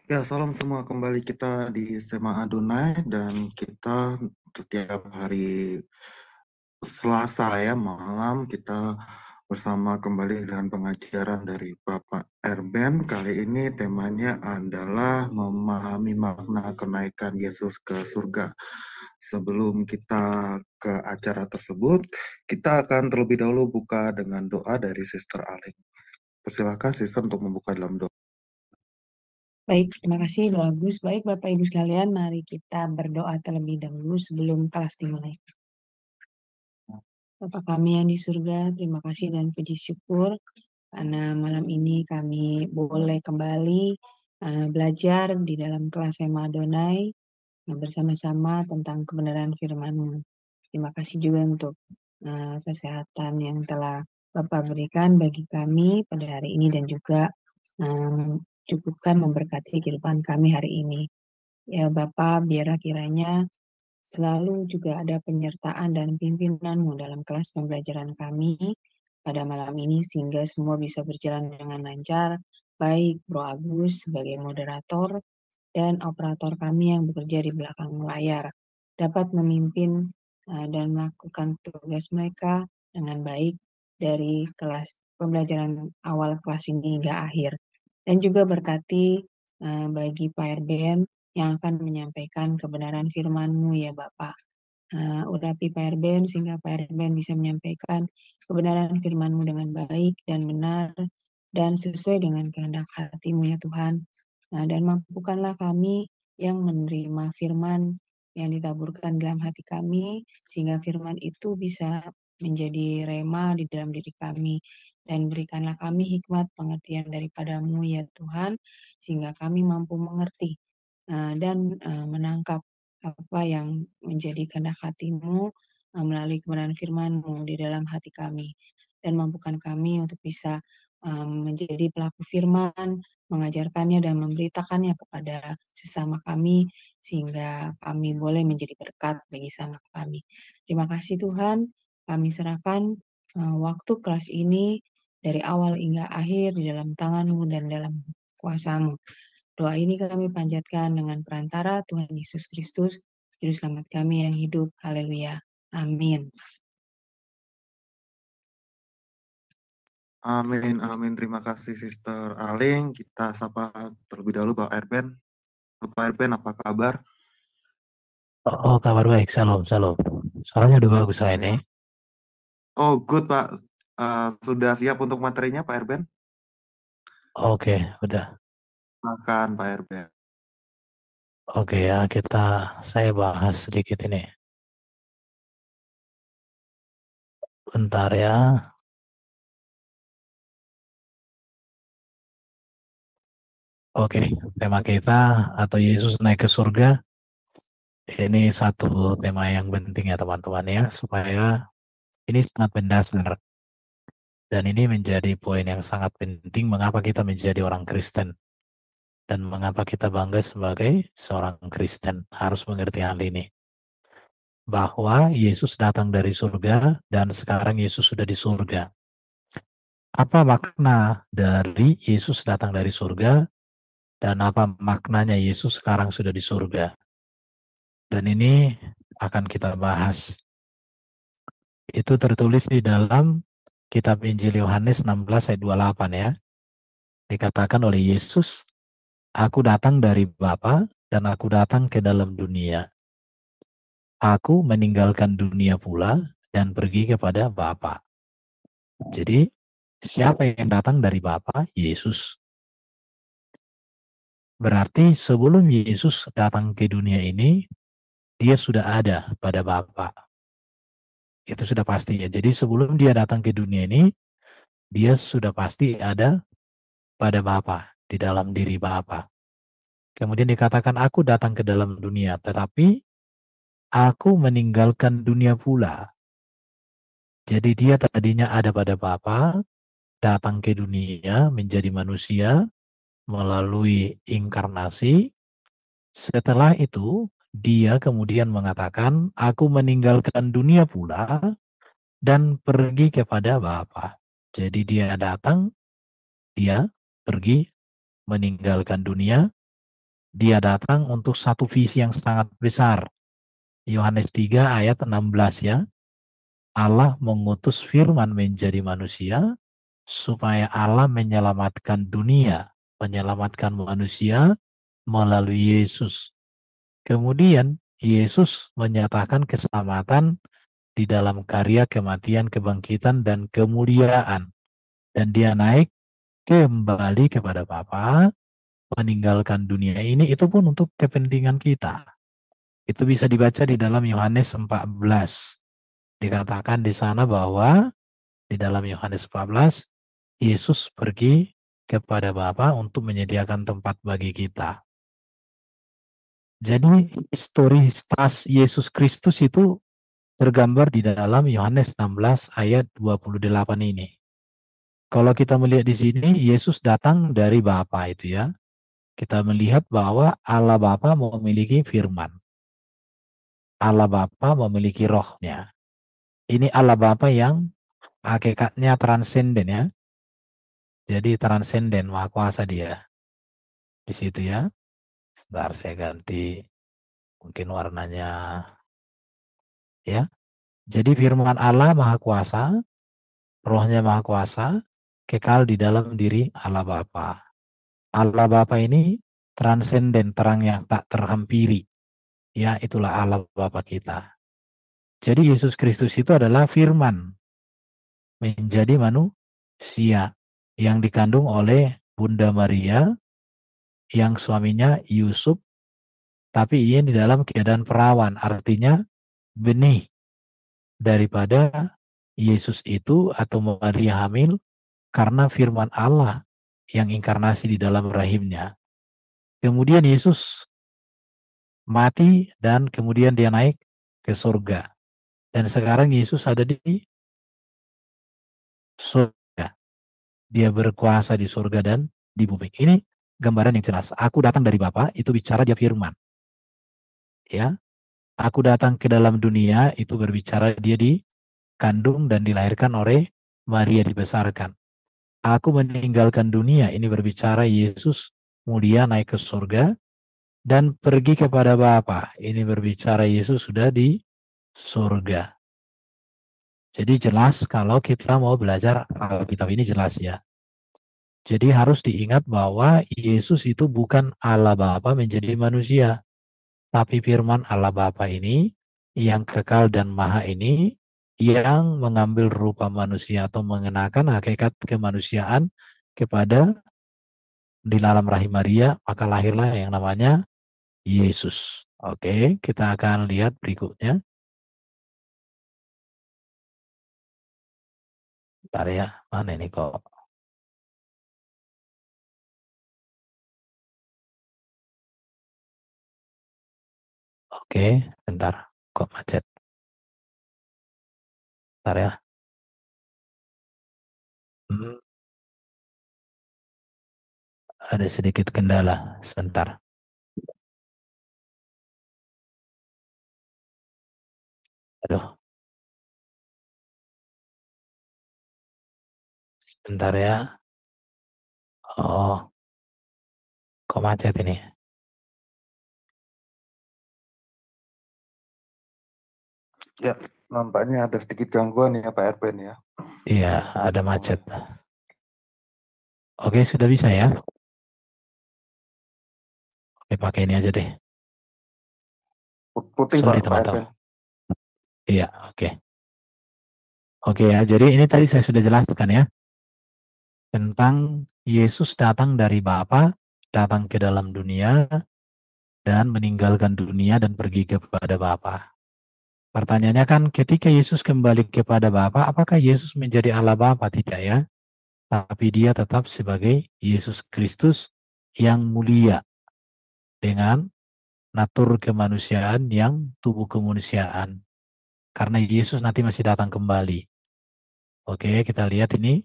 Ya, salam semua, kembali kita di Sema Adonai dan kita setiap hari Selasa ya malam kita bersama kembali dengan pengajaran dari Bapak Erben. Kali ini temanya adalah memahami makna kenaikan Yesus ke surga. Sebelum kita ke acara tersebut, kita akan terlebih dahulu buka dengan doa dari Sister Aling. Persilakan Sister untuk membuka dalam doa. Baik, terima kasih Bro Agus. Baik Bapak Ibu sekalian, mari kita berdoa terlebih dahulu sebelum kelas dimulai. Bapa kami yang di surga, terima kasih dan puji syukur karena malam ini kami boleh kembali belajar di dalam kelas Sema Adonai bersama-sama tentang kebenaran firman-Mu. Terima kasih juga untuk kesehatan yang telah Bapak berikan bagi kami pada hari ini dan juga cukupkan memberkati kehidupan kami hari ini. Ya Bapak, biarlah kiranya selalu juga ada penyertaan dan pimpinan-Mu dalam kelas pembelajaran kami pada malam ini sehingga semua bisa berjalan dengan lancar, baik Bro Agus sebagai moderator dan operator kami yang bekerja di belakang layar dapat memimpin dan melakukan tugas mereka dengan baik dari kelas pembelajaran awal kelas ini hingga akhir. Dan juga berkati bagi Pak Erben yang akan menyampaikan kebenaran firman-Mu ya Bapak. Urapi Pak Erben sehingga Pak Erben bisa menyampaikan kebenaran firman-Mu dengan baik dan benar dan sesuai dengan kehendak hati-Mu ya Tuhan. Dan mampukanlah kami yang menerima firman yang ditaburkan dalam hati kami sehingga firman itu bisa menjadi rema di dalam diri kami. Dan berikanlah kami hikmat pengertian daripada-Mu ya Tuhan sehingga kami mampu mengerti dan menangkap apa yang menjadi kehendak hati-Mu melalui kebenaran firman-Mu di dalam hati kami. Dan mampukan kami untuk bisa menjadi pelaku firman, mengajarkannya dan memberitakannya kepada sesama kami, sehingga kami boleh menjadi berkat bagi sesama kami. Terima kasih Tuhan, kami serahkan waktu kelas ini dari awal hingga akhir di dalam tangan-Mu dan dalam kuasa-Mu. Doa ini kami panjatkan dengan perantara Tuhan Yesus Kristus, Juru Selamat kami yang hidup. Haleluya. Amin. Amin, amin. Terima kasih Sister Aling. Kita sapa terlebih dahulu Pak Erben. Pak Erben, apa kabar? Oh, kabar baik. Salam, salam. Soalnya udah bagus saya Baik. ini. Oh, good Pak. Sudah siap untuk materinya Pak Erben? Oke, udah. Makan Pak Erben. Oke ya, saya bahas sedikit ini. Bentar ya. Oke, tema kita atau Yesus naik ke surga. Ini satu tema yang penting ya teman-teman ya, supaya ini sangat mendasar. Dan ini menjadi poin yang sangat penting mengapa kita menjadi orang Kristen. Dan mengapa kita bangga sebagai seorang Kristen. Harus mengerti hal ini. Bahwa Yesus datang dari surga dan sekarang Yesus sudah di surga. Apa makna dari Yesus datang dari surga dan apa maknanya Yesus sekarang sudah di surga? Dan ini akan kita bahas. Itu tertulis di dalam kitab Injil Yohanes 16 ayat 28 ya. Dikatakan oleh Yesus, aku datang dari Bapa dan aku datang ke dalam dunia. Aku meninggalkan dunia pula dan pergi kepada Bapa. Jadi, siapa yang datang dari Bapa? Yesus. Berarti sebelum Yesus datang ke dunia ini, dia sudah ada pada Bapa. Itu sudah pasti ya. Jadi sebelum dia datang ke dunia ini, dia sudah pasti ada pada Bapa, di dalam diri Bapa. Kemudian dikatakan aku datang ke dalam dunia, tetapi aku meninggalkan dunia pula. Jadi dia tadinya ada pada Bapa, datang ke dunia menjadi manusia melalui inkarnasi. Setelah itu, dia kemudian mengatakan, aku meninggalkan dunia pula dan pergi kepada Bapa. Jadi dia datang, dia pergi, meninggalkan dunia, Dia datang untuk satu visi yang sangat besar. Yohanes 3 ayat 16 ya. Allah mengutus firman menjadi manusia supaya Allah menyelamatkan dunia, menyelamatkan manusia melalui Yesus. Kemudian Yesus menyatakan keselamatan di dalam karya kematian, kebangkitan, dan kemuliaan. Dan dia naik kembali kepada Bapa, meninggalkan dunia ini, itu pun untuk kepentingan kita. Itu bisa dibaca di dalam Yohanes 14. Dikatakan di sana bahwa di dalam Yohanes 14, Yesus pergi kepada Bapa untuk menyediakan tempat bagi kita. Jadi historitas Yesus Kristus itu tergambar di dalam Yohanes 16 ayat 28 ini. Kalau kita melihat di sini, Yesus datang dari Bapa itu ya. Kita melihat bahwa Allah Bapa memiliki firman. Allah Bapa memiliki rohnya. Ini Allah Bapa yang hakikatnya transenden ya. Jadi transenden, maha kuasa dia. Di situ ya. Sebentar saya ganti mungkin warnanya ya. Jadi firman Allah maha kuasa, rohnya maha kuasa, kekal di dalam diri Allah Bapa. Allah Bapa ini transenden, terang yang tak terhampiri. Ya, itulah Allah Bapa kita. Jadi Yesus Kristus itu adalah firman menjadi manusia yang dikandung oleh Bunda Maria yang suaminya Yusuf, tapi ia di dalam keadaan perawan, artinya benih daripada Yesus itu atau Maria hamil karena firman Allah yang inkarnasi di dalam rahimnya. Kemudian Yesus mati dan kemudian dia naik ke surga. Dan sekarang Yesus ada di surga. Dia berkuasa di surga dan di bumi. Ini gambaran yang jelas. Aku datang dari Bapa, itu bicara dia firman. Ya, aku datang ke dalam dunia, itu berbicara dia dikandung dan dilahirkan oleh Maria, dibesarkan. Aku meninggalkan dunia, ini berbicara Yesus mulia naik ke surga dan pergi kepada Bapa. Ini berbicara Yesus sudah di surga. Jadi jelas kalau kita mau belajar Alkitab ini jelas ya. Jadi harus diingat bahwa Yesus itu bukan Allah Bapa menjadi manusia. Tapi firman Allah Bapa ini yang kekal dan maha ini yang mengambil rupa manusia atau mengenakan hakikat kemanusiaan kepada di dalam rahim Maria, maka lahirlah yang namanya Yesus. Oke, kita akan lihat berikutnya. Bentar ya, mana ini kok? Oke, bentar, kok macet? Bentar ya. Ada sedikit kendala, sebentar. Aduh, sebentar ya. Oh, kok macet ini? Ya, nampaknya ada sedikit gangguan ya Pak Erben ya. Iya, ada macet. Oke, sudah bisa ya? Oke, pakai ini aja deh. Putih Sorry Pak teman-teman. Erben. Iya, oke. Oke ya, jadi ini tadi saya sudah jelaskan ya. Tentang Yesus datang dari Bapa, datang ke dalam dunia, dan meninggalkan dunia dan pergi kepada Bapa. Pertanyaannya kan ketika Yesus kembali kepada Bapa, apakah Yesus menjadi Allah Bapa? Tidak ya. Tapi dia tetap sebagai Yesus Kristus yang mulia dengan natur kemanusiaan yang tubuh kemanusiaan. Karena Yesus nanti masih datang kembali. Oke, kita lihat ini.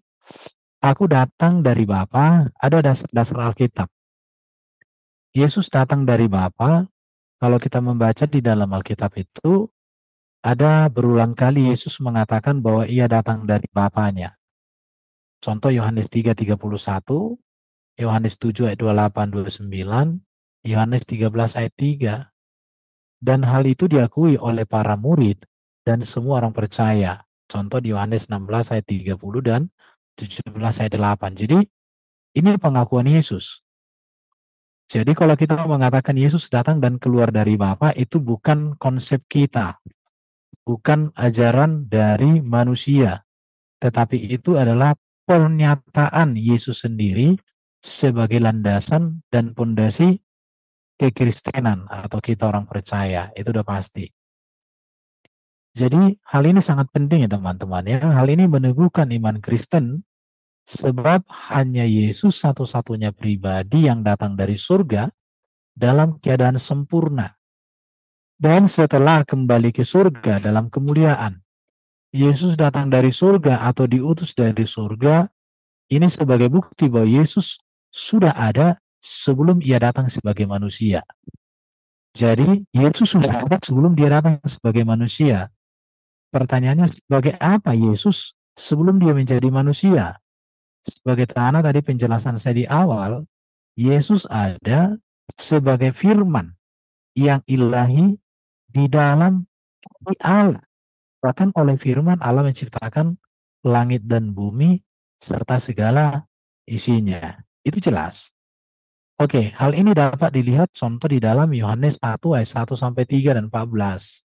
Aku datang dari Bapa, ada dasar Alkitab. Yesus datang dari Bapa. Kalau kita membaca di dalam Alkitab itu, ada berulang kali Yesus mengatakan bahwa ia datang dari Bapanya. Contoh Yohanes 3:31, Yohanes 7 ayat 28-29, Yohanes 13 ayat 3. Dan hal itu diakui oleh para murid dan semua orang percaya. Contoh di Yohanes 16 ayat 30 dan 17 ayat 8. Jadi ini pengakuan Yesus. Jadi kalau kita mengatakan Yesus datang dan keluar dari Bapa, itu bukan konsep kita, bukan ajaran dari manusia, tetapi itu adalah pernyataan Yesus sendiri sebagai landasan dan pondasi kekristenan atau kita orang percaya. Itu udah pasti. Jadi hal ini sangat penting ya teman-teman ya. Hal ini meneguhkan iman Kristen sebab hanya Yesus satu-satunya pribadi yang datang dari surga dalam keadaan sempurna. Dan setelah kembali ke surga dalam kemuliaan, Yesus datang dari surga atau diutus dari surga, ini sebagai bukti bahwa Yesus sudah ada sebelum ia datang sebagai manusia. Jadi Yesus sudah ada sebelum dia datang sebagai manusia. Pertanyaannya, sebagai apa Yesus sebelum dia menjadi manusia? Sebagai tanah tadi penjelasan saya di awal, Yesus ada sebagai firman yang ilahi di dalam Allah. Bahkan oleh firman Allah menciptakan langit dan bumi serta segala isinya. Itu jelas. Oke, hal ini dapat dilihat contoh di dalam Yohanes 1 ayat 1 sampai 3 dan 14.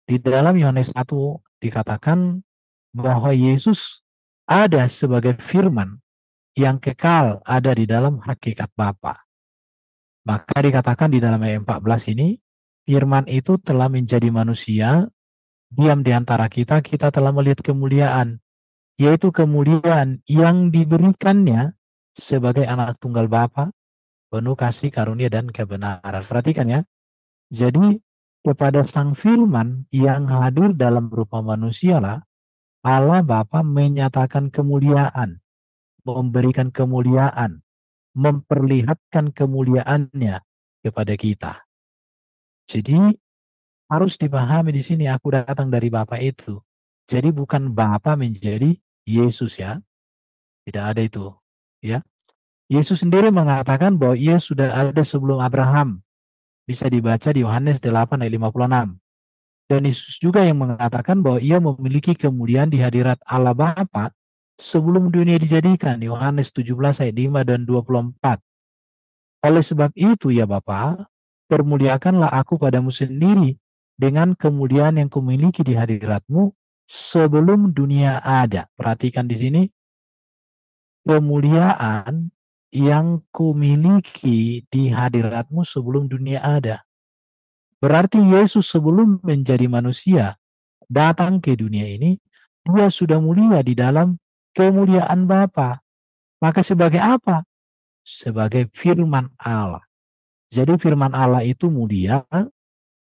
Di dalam Yohanes 1 dikatakan bahwa Yesus ada sebagai firman yang kekal ada di dalam hakikat Bapa. Maka dikatakan di dalam ayat 14 ini, firman itu telah menjadi manusia, diam di antara kita, kita telah melihat kemuliaan, yaitu kemuliaan yang diberikannya sebagai anak tunggal Bapa, penuh kasih, karunia, dan kebenaran. Perhatikan ya, jadi kepada sang firman yang hadir dalam rupa manusia lah, Allah Bapa menyatakan kemuliaan, memberikan kemuliaan, memperlihatkan kemuliaannya kepada kita. Jadi harus dipahami di sini, aku datang dari Bapa itu. Jadi bukan Bapa menjadi Yesus ya. Tidak ada itu. Ya. Yesus sendiri mengatakan bahwa ia sudah ada sebelum Abraham. Bisa dibaca di Yohanes 8 ayat 56. Dan Yesus juga yang mengatakan bahwa ia memiliki kemuliaan di hadirat Allah Bapa sebelum dunia dijadikan. Yohanes 17 ayat 5 dan 24. Oleh sebab itu ya Bapa, permuliakanlah aku padamu sendiri dengan kemuliaan yang kumiliki di hadiratmu sebelum dunia ada. Perhatikan di sini, kemuliaan yang kumiliki di hadiratmu sebelum dunia ada. Berarti Yesus sebelum menjadi manusia datang ke dunia ini, dia sudah mulia di dalam kemuliaan Bapa. Maka sebagai apa? Sebagai firman Allah. Jadi firman Allah itu mulia,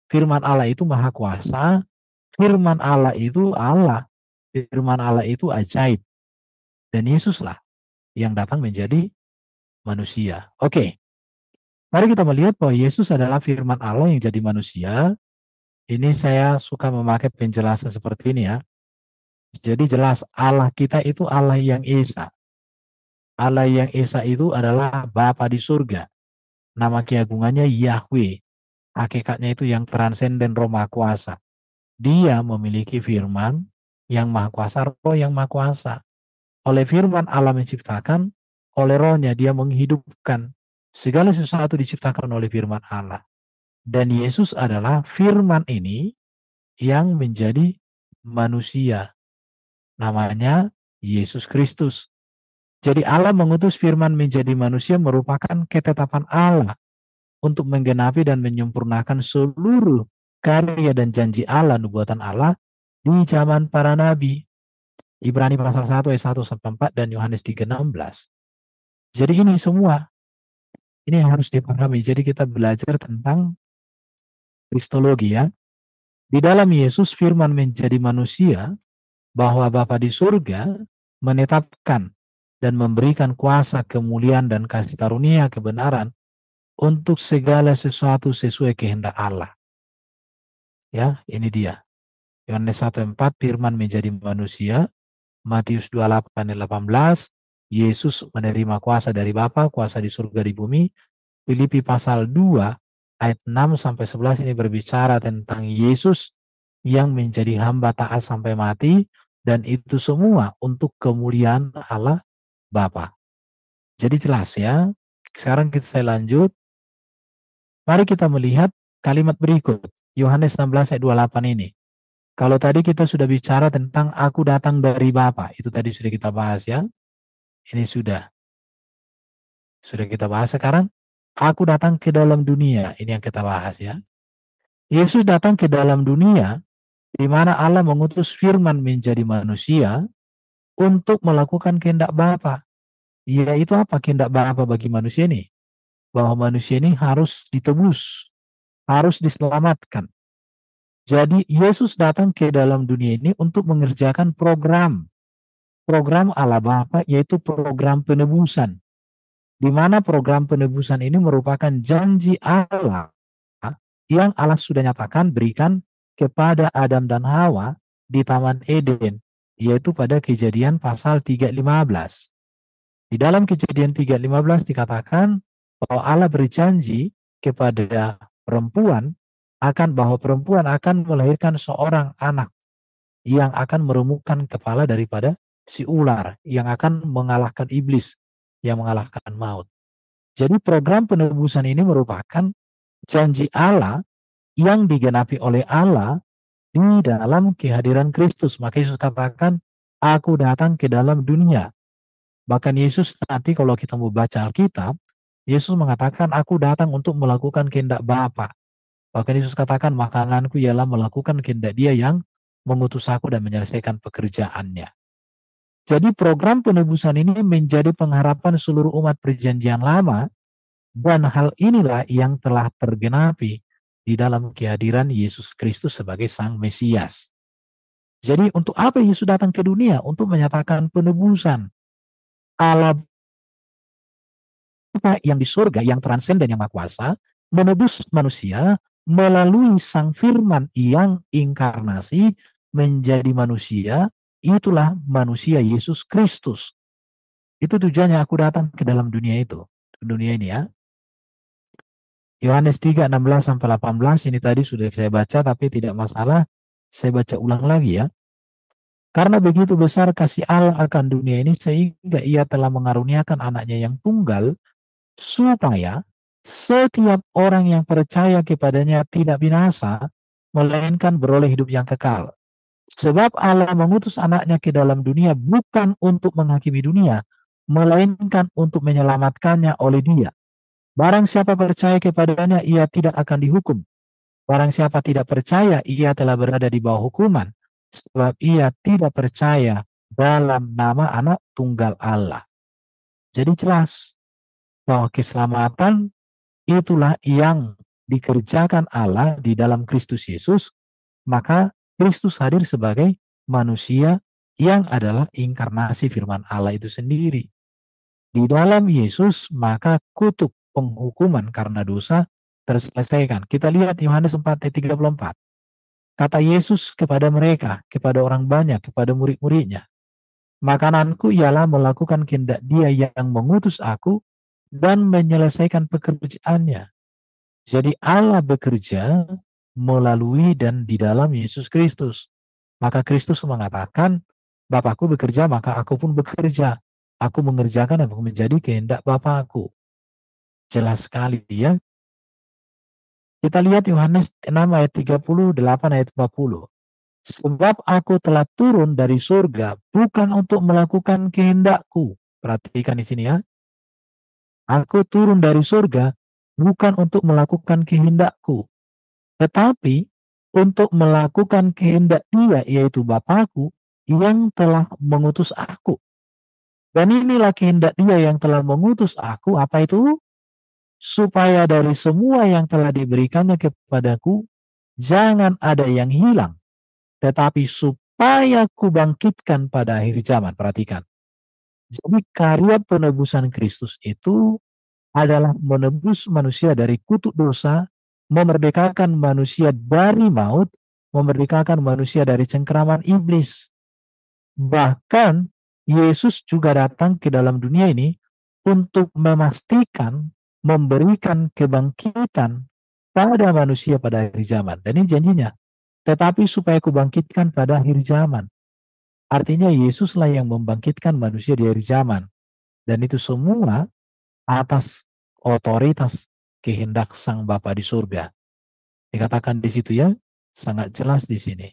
firman Allah itu maha kuasa, firman Allah itu Allah, firman Allah itu ajaib. Dan Yesuslah yang datang menjadi manusia. Oke, mari kita melihat bahwa Yesus adalah firman Allah yang jadi manusia. Ini saya suka memakai penjelasan seperti ini ya. Jadi jelas Allah kita itu Allah yang Esa. Allah yang Esa itu adalah Bapa di surga. Nama keagungannya Yahweh. Hakikatnya itu yang transenden, Roh Maha Kuasa. Dia memiliki firman yang Maha Kuasa, Roh yang Maha Kuasa. Oleh firman Allah menciptakan, oleh Rohnya dia menghidupkan. Segala sesuatu diciptakan oleh firman Allah. Dan Yesus adalah firman ini yang menjadi manusia. Namanya Yesus Kristus. Jadi Allah mengutus firman menjadi manusia merupakan ketetapan Allah untuk menggenapi dan menyempurnakan seluruh karya dan janji Allah, nubuatan Allah di zaman para nabi. Ibrani pasal 1 ayat 1 sampai 4 dan Yohanes 3:16. Jadi ini semua ini yang harus dipahami. Jadi kita belajar tentang kristologi ya. Di dalam Yesus firman menjadi manusia bahwa Bapa di surga menetapkan dan memberikan kuasa, kemuliaan dan kasih karunia kebenaran untuk segala sesuatu sesuai kehendak Allah. Ya, ini dia. Yohanes 1:4 firman menjadi manusia. Matius 28:18 Yesus menerima kuasa dari Bapa, kuasa di surga di bumi, Filipi pasal 2 ayat 6 sampai 11 ini berbicara tentang Yesus yang menjadi hamba taat sampai mati, dan itu semua untuk kemuliaan Allah Bapa. Jadi jelas ya. Sekarang saya lanjut. Mari kita melihat kalimat berikut. Yohanes 16 ayat 28 ini. Kalau tadi kita sudah bicara tentang aku datang dari Bapa, itu tadi sudah kita bahas ya. Ini sudah kita bahas. Sekarang aku datang ke dalam dunia, ini yang kita bahas ya. Yesus datang ke dalam dunia di mana Allah mengutus firman menjadi manusia untuk melakukan kehendak Bapa. Yaitu apa kehendak Bapa bagi manusia ini? Bahwa manusia ini harus ditebus, harus diselamatkan. Jadi Yesus datang ke dalam dunia ini untuk mengerjakan program Allah Bapa, yaitu program penebusan. Di mana program penebusan ini merupakan janji Allah yang Allah sudah nyatakan berikan kepada Adam dan Hawa di Taman Eden, yaitu pada Kejadian pasal 3:15. Di dalam Kejadian 3:15 dikatakan bahwa Allah berjanji kepada perempuan bahwa perempuan akan melahirkan seorang anak yang akan meremukkan kepala daripada si ular, yang akan mengalahkan iblis, yang mengalahkan maut. Jadi program penebusan ini merupakan janji Allah yang digenapi oleh Allah di dalam kehadiran Kristus. Maka Yesus katakan, aku datang ke dalam dunia. Bahkan Yesus nanti kalau kita mau baca Alkitab, Yesus mengatakan, aku datang untuk melakukan kehendak Bapa. Bahkan Yesus katakan, makananku ialah melakukan kehendak Dia yang mengutus aku dan menyelesaikan pekerjaannya. Jadi program penebusan ini menjadi pengharapan seluruh umat perjanjian lama, dan hal inilah yang telah tergenapi di dalam kehadiran Yesus Kristus sebagai Sang Mesias. Jadi untuk apa Yesus datang ke dunia? Untuk menyatakan penebusan Allah yang di surga, yang transenden, yang maha kuasa, menebus manusia melalui Sang Firman yang inkarnasi menjadi manusia. Itulah manusia Yesus Kristus. Itu tujuannya aku datang ke dalam dunia itu. Dunia ini ya. Yohanes 3:16-18 ini tadi sudah saya baca, tapi tidak masalah. Saya baca ulang lagi ya. Karena begitu besar kasih Allah akan dunia ini sehingga Ia telah mengaruniakan anaknya yang tunggal, supaya setiap orang yang percaya kepadanya tidak binasa, melainkan beroleh hidup yang kekal. Sebab Allah mengutus anaknya ke dalam dunia bukan untuk menghakimi dunia, melainkan untuk menyelamatkannya oleh Dia. Barang siapa percaya kepadanya, ia tidak akan dihukum. Barang siapa tidak percaya, ia telah berada di bawah hukuman, sebab ia tidak percaya dalam nama anak tunggal Allah. Jadi jelas bahwa keselamatan itulah yang dikerjakan Allah di dalam Kristus Yesus, maka Kristus hadir sebagai manusia yang adalah inkarnasi firman Allah itu sendiri. Di dalam Yesus, maka kutuk penghukuman karena dosa terselesaikan. Kita lihat Yohanes 4:34. Kata Yesus kepada mereka, kepada orang banyak, kepada murid-muridnya, makananku ialah melakukan kehendak Dia yang mengutus aku dan menyelesaikan pekerjaannya. Jadi Allah bekerja melalui dan di dalam Yesus Kristus. Maka Kristus mengatakan, Bapakku bekerja, maka aku pun bekerja. Aku mengerjakan apa menjadi kehendak Bapakku. Jelas sekali ya. Kita lihat Yohanes 6 ayat 38 ayat 40. Sebab aku telah turun dari surga bukan untuk melakukan kehendakku. Perhatikan di sini ya. Aku turun dari surga bukan untuk melakukan kehendakku, tetapi untuk melakukan kehendak Dia, yaitu Bapakku yang telah mengutus aku. Dan inilah kehendak Dia yang telah mengutus aku, apa itu? Supaya dari semua yang telah diberikannya kepadaku, jangan ada yang hilang, tetapi supaya kubangkitkan pada akhir zaman. Perhatikan. Jadi karya penebusan Kristus itu adalah menebus manusia dari kutuk dosa, memerdekakan manusia dari maut, memerdekakan manusia dari cengkeraman iblis. Bahkan Yesus juga datang ke dalam dunia ini untuk memastikan memberikan kebangkitan pada manusia pada akhir zaman. Dan ini janjinya. Tetapi supaya kubangkitkan pada akhir zaman. Artinya Yesuslah yang membangkitkan manusia di akhir zaman. Dan itu semua atas otoritas kehendak Sang Bapa di surga. Dikatakan di situ ya, sangat jelas di sini.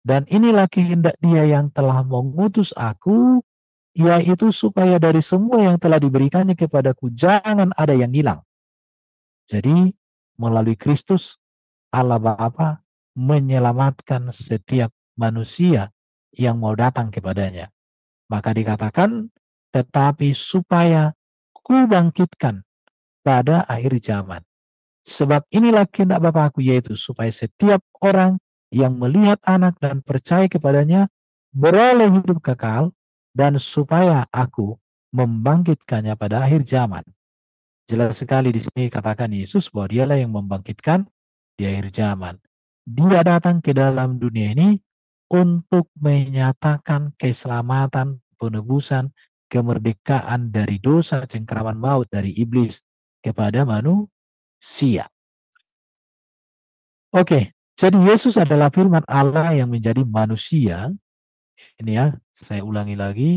Dan inilah kehendak Dia yang telah mengutus aku, yaitu supaya dari semua yang telah diberikannya kepadaku jangan ada yang hilang. Jadi melalui Kristus Allah Bapa menyelamatkan setiap manusia yang mau datang kepadanya. Maka dikatakan, tetapi supaya kubangkitkan pada akhir zaman. Sebab inilah kehendak Bapa-Ku, yaitu supaya setiap orang yang melihat Anak dan percaya kepadanya beroleh hidup kekal, dan supaya Aku membangkitkannya pada akhir zaman. Jelas sekali di sini katakan Yesus bahwa Dialah yang membangkitkan di akhir zaman. Dia datang ke dalam dunia ini untuk menyatakan keselamatan, penebusan, kemerdekaan dari dosa, cengkeraman maut dari iblis kepada manusia. Oke, jadi Yesus adalah firman Allah yang menjadi manusia. Ini ya, saya ulangi lagi.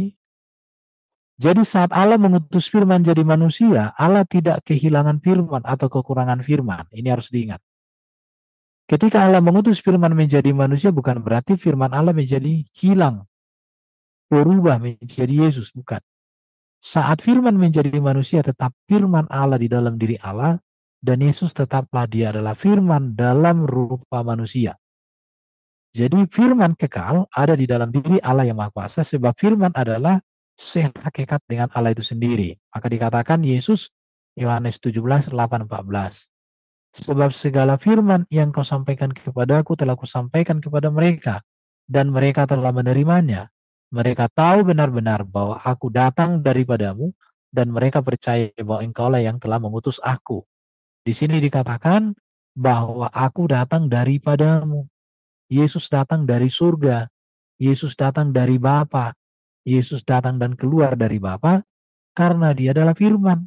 Jadi saat Allah mengutus firman jadi manusia, Allah tidak kehilangan firman atau kekurangan firman. Ini harus diingat. Ketika Allah mengutus firman menjadi manusia, bukan berarti firman Allah menjadi hilang, berubah menjadi Yesus, bukan. Saat firman menjadi manusia, tetap firman Allah di dalam diri Allah, dan Yesus tetaplah Dia adalah firman dalam rupa manusia. Jadi firman kekal ada di dalam diri Allah yang Maha Kuasa, sebab firman adalah sehakikat dengan Allah itu sendiri. Maka dikatakan Yesus, Yohanes 17:8-14. Sebab segala firman yang kau sampaikan kepadaku telah kusampaikan kepada mereka, dan mereka telah menerimanya. Mereka tahu benar-benar bahwa aku datang daripadamu, dan mereka percaya bahwa engkaulah yang telah mengutus aku. Di sini dikatakan bahwa aku datang daripadamu. Yesus datang dari surga. Yesus datang dari Bapa. Yesus datang dan keluar dari Bapa karena Dia adalah firman.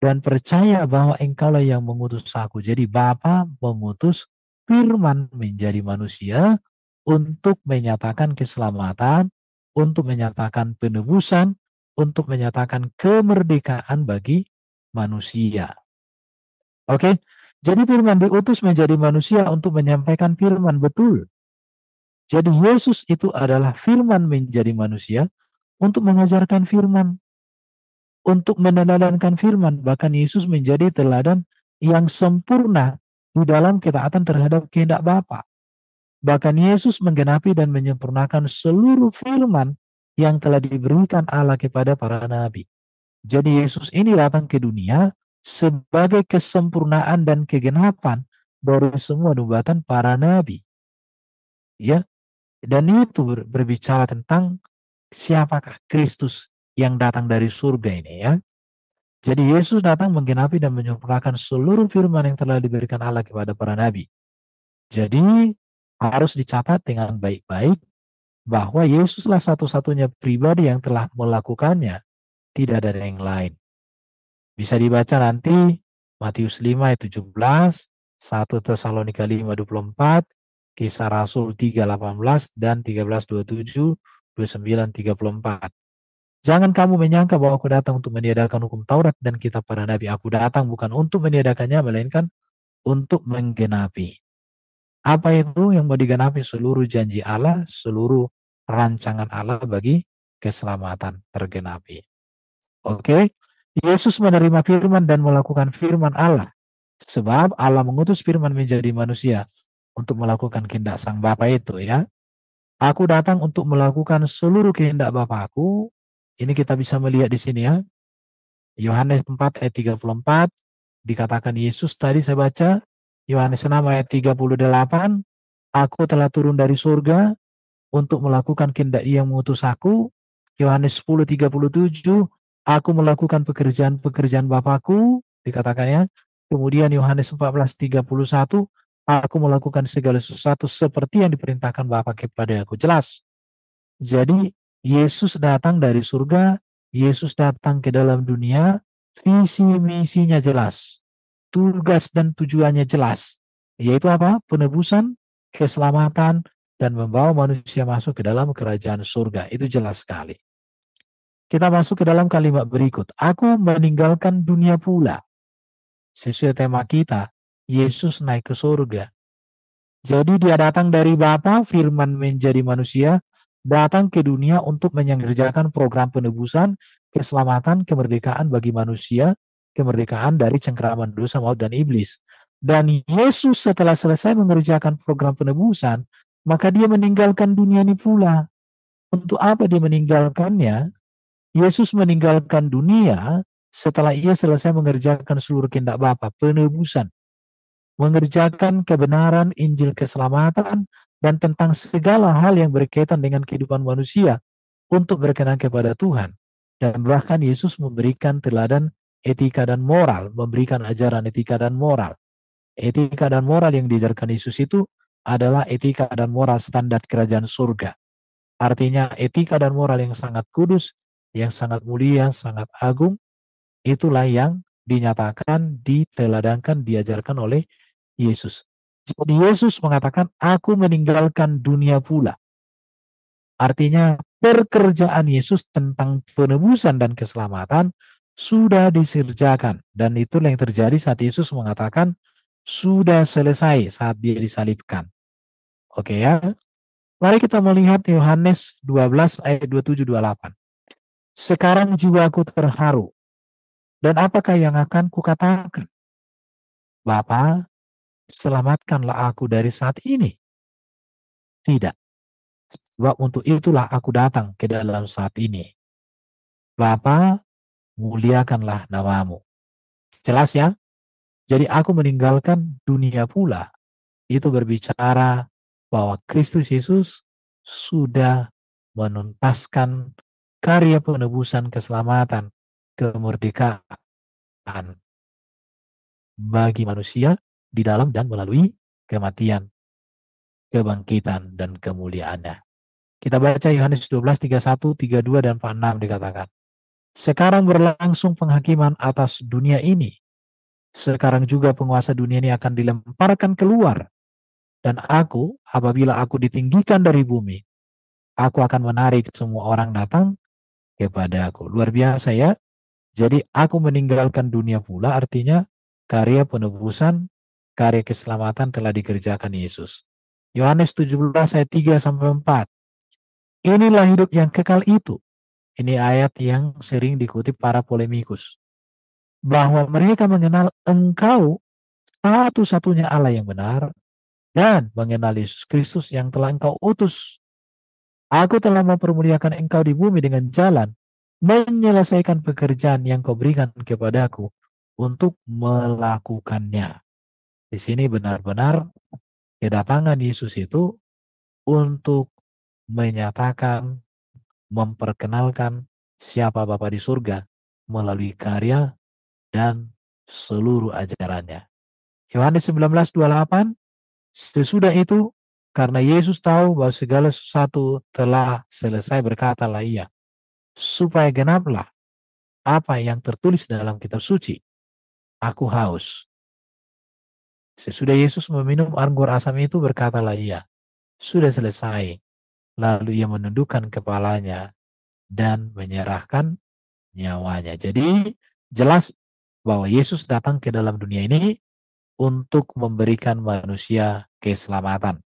Dan percaya bahwa engkaulah yang mengutus aku. Jadi Bapa mengutus firman menjadi manusia untuk menyatakan keselamatan, untuk menyatakan penebusan, untuk menyatakan kemerdekaan bagi manusia. Oke, jadi firman diutus menjadi manusia untuk menyampaikan firman, betul. Jadi Yesus itu adalah firman menjadi manusia untuk mengajarkan firman, untuk meneladankan firman. Bahkan Yesus menjadi teladan yang sempurna di dalam ketaatan terhadap kehendak Bapa. Bahkan Yesus menggenapi dan menyempurnakan seluruh firman yang telah diberikan Allah kepada para nabi. Jadi Yesus ini datang ke dunia sebagai kesempurnaan dan kegenapan dari semua nubuatan para nabi. Ya, dan itu berbicara tentang siapakah Kristus yang datang dari surga ini ya. Jadi Yesus datang menggenapi dan menyempurnakan seluruh firman yang telah diberikan Allah kepada para nabi. Jadi harus dicatat dengan baik-baik bahwa Yesuslah satu-satunya pribadi yang telah melakukannya. Tidak ada yang lain. Bisa dibaca nanti Matius 5 ayat 17, 1 Tesalonika 5:24, Kisah Rasul 3:18 dan 13:27, 29, 34. Jangan kamu menyangka bahwa aku datang untuk meniadakan hukum Taurat dan kitab para nabi. Aku datang bukan untuk meniadakannya, melainkan untuk menggenapi. Apa itu yang mau digenapi? Seluruh janji Allah, seluruh rancangan Allah bagi keselamatan tergenapi. Oke, Yesus menerima firman dan melakukan firman Allah. Sebab Allah mengutus firman menjadi manusia untuk melakukan kehendak Sang Bapa itu ya. Aku datang untuk melakukan seluruh kehendak Bapa-Ku. Ini kita bisa melihat di sini ya. Yohanes 4 ayat 34 dikatakan Yesus tadi saya baca. Yohanes 6 ayat 38, aku telah turun dari surga untuk melakukan kehendak Dia yang mengutus aku. Yohanes 10:37, aku melakukan pekerjaan-pekerjaan Bapa-Ku, dikatakan ya. Kemudian Yohanes 14:31, aku melakukan segala sesuatu seperti yang diperintahkan Bapa kepada aku. Jelas. Jadi Yesus datang dari surga, Yesus datang ke dalam dunia visi misinya jelas, tugas dan tujuannya jelas, yaitu apa? Penebusan, keselamatan, dan membawa manusia masuk ke dalam kerajaan surga. Itu jelas sekali. Kita masuk ke dalam kalimat berikut. Aku meninggalkan dunia pula. Sesuai tema kita, Yesus naik ke surga. Jadi dia datang dari Bapa, firman menjadi manusia, datang ke dunia untuk mengerjakan program penebusan, keselamatan, kemerdekaan bagi manusia, kemerdekaan dari cengkeraman dosa, maut, dan iblis. Dan Yesus setelah selesai mengerjakan program penebusan, maka dia meninggalkan dunia ini pula. Untuk apa dia meninggalkannya? Yesus meninggalkan dunia setelah ia selesai mengerjakan seluruh kehendak Bapa, penebusan, mengerjakan kebenaran Injil keselamatan, dan tentang segala hal yang berkaitan dengan kehidupan manusia untuk berkenan kepada Tuhan. Dan bahkan Yesus memberikan teladan etika dan moral, memberikan ajaran etika dan moral. Etika dan moral yang diajarkan Yesus itu adalah etika dan moral standar kerajaan surga. Artinya etika dan moral yang sangat kudus, yang sangat mulia, sangat agung, itulah yang dinyatakan, diteladankan, diajarkan oleh Yesus. Jadi Yesus mengatakan, aku meninggalkan dunia pula. Artinya pekerjaan Yesus tentang penebusan dan keselamatan sudah diserjakan. Dan itulah yang terjadi saat Yesus mengatakan, sudah selesai saat dia disalibkan. Oke ya. Mari kita melihat Yohanes 12 ayat 27-28. Sekarang jiwaku terharu. Dan apakah yang akan kukatakan? Bapa, selamatkanlah aku dari saat ini. Tidak. Sebab untuk itulah aku datang ke dalam saat ini. Bapa, muliakanlah namamu. Jelas ya? Jadi aku meninggalkan dunia pula. Itu berbicara bahwa Kristus Yesus sudah menuntaskan karya penebusan keselamatan, kemerdekaan bagi manusia di dalam dan melalui kematian, kebangkitan, dan kemuliaannya. Kita baca Yohanes 12, 31, 32, dan 46 dikatakan. Sekarang berlangsung penghakiman atas dunia ini. Sekarang juga penguasa dunia ini akan dilemparkan keluar. Dan aku, apabila aku ditinggikan dari bumi, aku akan menarik semua orang datang kepada aku. Luar biasa ya. Jadi aku meninggalkan dunia pula, artinya karya penebusan, karya keselamatan telah dikerjakan Yesus. Yohanes 17 ayat 3-4. Inilah hidup yang kekal itu. Ini ayat yang sering dikutip para polemikus. Bahwa mereka mengenal Engkau satu-satunya Allah yang benar dan mengenal Yesus Kristus yang telah Engkau utus. Aku telah mempermuliakan Engkau di bumi dengan jalan menyelesaikan pekerjaan yang Kau berikan kepadaku untuk melakukannya. Di sini benar-benar kedatangan Yesus itu untuk menyatakan, memperkenalkan siapa Bapa di surga melalui karya dan seluruh ajarannya. Yohanes 19:28, sesudah itu, karena Yesus tahu bahwa segala sesuatu telah selesai, berkatalah ia, supaya genaplah apa yang tertulis dalam kitab suci. Aku haus. Sesudah Yesus meminum anggur asam itu, berkatalah ia, sudah selesai. Lalu ia menundukkan kepalanya dan menyerahkan nyawanya. Jadi jelas bahwa Yesus datang ke dalam dunia ini untuk memberikan manusia keselamatan.